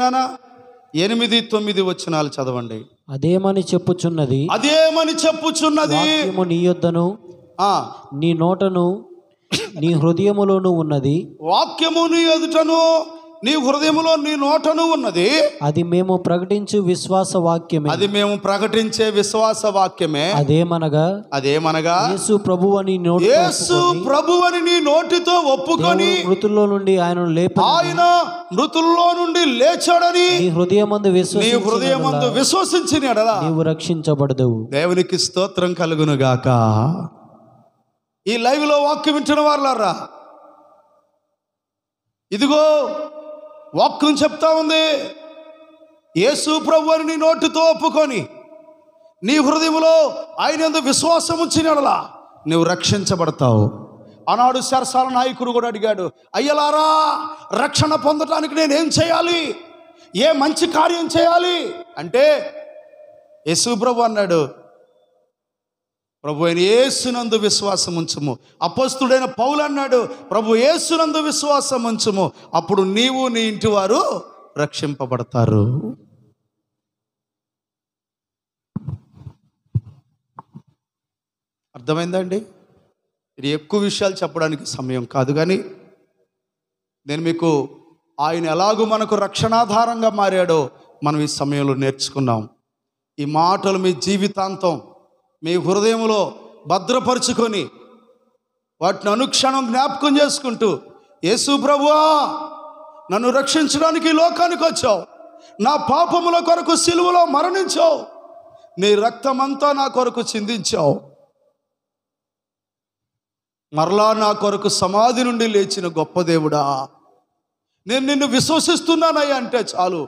S3: 8-9 వచనాలు చదవండి.
S5: అదేమని చెప్పుచున్నది,
S3: అదేమని చెప్పుచున్నది,
S5: వాక్యము నీ యొద్దను నీ నోటను నీ హృదయములోను ఉన్నది.
S3: వాక్యము నీ ఎదుటను నీ హృదయములో నీ నోటను ఉన్నది,
S5: అది మేము ప్రకటించు విశ్వాస వాక్యమే.
S3: అది మేము ప్రకటించే విశ్వాస వాక్యమే. అదేమనగా
S5: యేసు ప్రభువని నోటితో
S3: యేసు ప్రభువని నీ నోటితో ఒప్పుకొని
S5: మృతుల్లో నుండి
S3: ఆయన మృతుల్లో నుండి లేచాడని
S5: నీ హృదయమందు
S3: విశ్వసించిన యెడల
S5: నీవు రక్షించబడదువు.
S3: దేవునికి స్తోత్రం కలుగును గాక. ఈ లైవ్ లో వాక్యం వింటున్న వారులారా, ఇదిగో వాక్యం చెప్తా ఉంది, యేసు ప్రభువుని నీ నోటితో ఒప్పుకొని నీ హృదయంలో ఆయన యందు విశ్వాసం ఉంచిన యెడల నువ్వు రక్షించబడతావు. ఆనాడు శరసాల నాయకుడు కూడా అడిగాడు, అయ్యలారా రక్షణ పొందటానికి నేనేం చేయాలి, ఏ మంచి కార్యం చేయాలి అంటే యేసు ప్రభు అన్నాడు, ప్రభు అయిన యేసునందు విశ్వాసం ఉంచుము. అపోస్తుడైన పౌలు అన్నాడు, ప్రభు యేసునందు విశ్వాసం ఉంచుము, అప్పుడు నీవు నీ ఇంటి వారు రక్షింపబడతారు. అర్థమైందండి? ఇది ఎక్కువ విషయాలు చెప్పడానికి సమయం కాదు, కానీ నేను మీకు ఆయన ఎలాగూ మనకు రక్షణాధారంగా మారాడో మనం ఈ సమయంలో నేర్చుకున్నాం. ఈ మాటలు మీ జీవితాంతం మీ హృదయంలో భద్రపరుచుకొని వాటిని అనుక్షణం జ్ఞాపకం చేసుకుంటూ, యేసు ప్రభువా నన్ను రక్షించడానికి ఈ లోకానికి వచ్చావు, నా పాపముల కొరకు సిలువలో మరణించావు, నీ రక్తమంతా నా కొరకు చిందించావు, మరలా నా కొరకు సమాధి నుండి లేచిన గొప్ప దేవుడా, నేను నిన్ను విశ్వసిస్తున్నానయ్యా అంటే చాలు,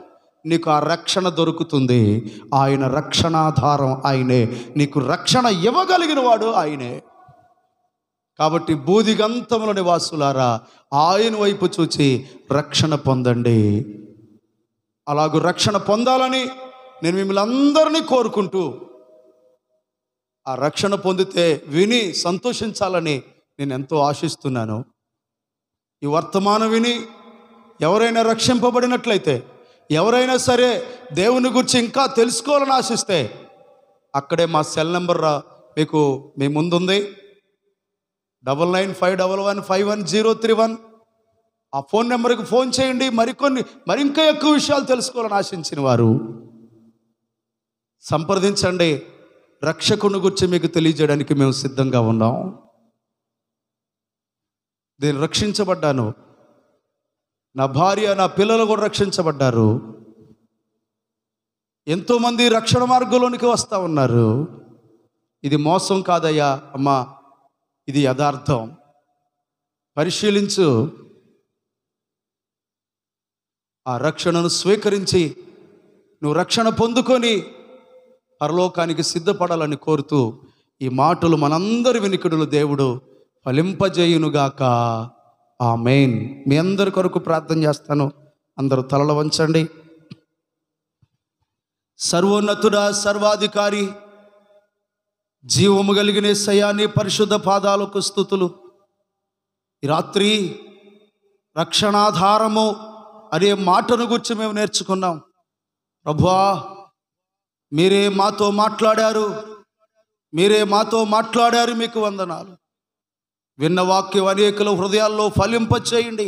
S3: నీకు ఆ రక్షణ దొరుకుతుంది. ఆయన రక్షణాధారం ఆయనే, నీకు రక్షణ ఇవ్వగలిగిన వాడు ఆయనే. కాబట్టి బూదిగంతముల నివాసులారా ఆయన వైపు చూచి రక్షణ పొందండి. అలాగూ రక్షణ పొందాలని నేను మిమ్మల్ని అందరినీ కోరుకుంటూ, ఆ రక్షణ పొందితే విని సంతోషించాలని నేను ఎంతో ఆశిస్తున్నాను. ఈ వర్తమానం విని ఎవరైనా రక్షింపబడినట్లయితే, ఎవరైనా సరే దేవుని గురించి ఇంకా తెలుసుకోవాలని ఆశిస్తే, అక్కడే మా సెల్ నెంబర్ మీకు మీ ముందుంది, 9951151031. ఆ ఫోన్ నెంబర్కి ఫోన్ చేయండి. మరింకా ఎక్కువ విషయాలు తెలుసుకోవాలని ఆశించిన వారు సంప్రదించండి. రక్షకుని గురించి మీకు తెలియజేయడానికి మేము సిద్ధంగా ఉన్నాం. నేను రక్షించబడ్డాను, నా భార్య నా పిల్లలు కూడా రక్షించబడ్డారు. ఎంతోమంది రక్షణ మార్గంలోనికి వస్తూ ఉన్నారు. ఇది మోసం కాదయ్యా అమ్మా, ఇది యథార్థం. పరిశీలించు. ఆ రక్షణను స్వీకరించి నువ్వు రక్షణ పొందుకొని పరలోకానికి సిద్ధపడాలని కోరుతూ ఈ మాటలు మనందరి వినికిడులు దేవుడు ఫలింపజేయునుగాక. ఆమేన్. మీ అందరి కొరకు ప్రార్థన చేస్తాను. అందరూ తలలు వంచండి. సర్వోన్నతుడా, సర్వాధికారి, జీవము కలిగిన యేసయ్యా, నీ పరిశుద్ధ పాదాలకు స్తుతులు. ఈ రాత్రి రక్షణాధారము అనే మాటను గురించి మేము నేర్చుకున్నాం. ప్రభువా, మీరే మాతో మాట్లాడారు, మీకు వందనాలు. విన్న వాక్యం అనేకుల హృదయాల్లో ఫలింపచేయండి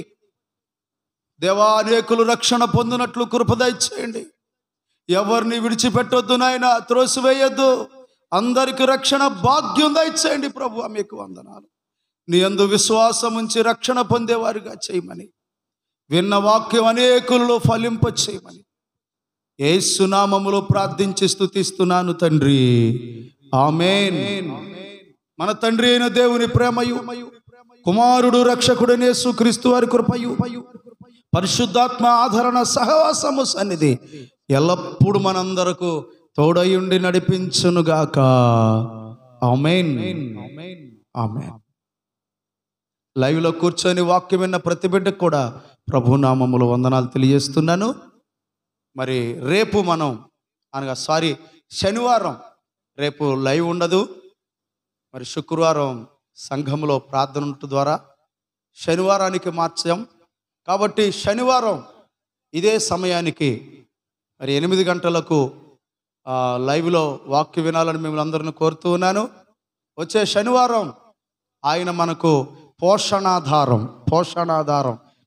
S3: దేవా. అనేకులు రక్షణ పొందినట్లు కృప దయచేయండి. ఎవరిని విడిచిపెట్టొద్దు నాయన, త్రోసివేయొద్దు. అందరికి రక్షణ భాగ్యం దయచేయండి ప్రభు. మీకు వందనాలు. నీ యందు విశ్వాసం ఉంచి రక్షణ పొందేవారిగా చేయమని, విన్న వాక్యం అనేకులలో ఫలింపచేయమని యేసు నామములో ప్రార్థించి స్తుతిస్తున్నాను తండ్రి. ఆమేన్. మన తండ్రి అయిన దేవుని ప్రేమయు, కుమారుడు రక్షకుడైన యేసుక్రీస్తు వారి కృపయు, పరిశుద్ధాత్మ ఆదరణ సహవాసము సన్నిధి ఎల్లప్పుడు మనందరకు తోడయుండి నడిపించునుగాక. ఆమేన్. ఆమేన్. లైవ్లో కూర్చొని వాక్యం విన్న ప్రతి బిడ్డకు కూడా ప్రభునామములో వందనాలు తెలియజేస్తున్నాను. మరి రేపు శనివారం రేపు లైవ్ ఉండదు. మరి శుక్రవారం సంఘంలో ప్రార్థన ద్వారా శనివారానికి మార్చాం. కాబట్టి శనివారం ఇదే సమయానికి మరి 8 గంటలకు లైవ్లో వాక్యం వినాలని మిమ్మల్ని అందరిని కోరుతూ ఉన్నాను. వచ్చే శనివారం ఆయన మనకు పోషణాధారం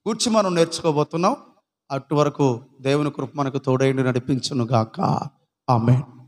S3: గురించి మనం నేర్చుకోబోతున్నాం. అటు వరకు దేవుని కృప మనకు తోడైండి నడిపించును గాక. ఆమేన్.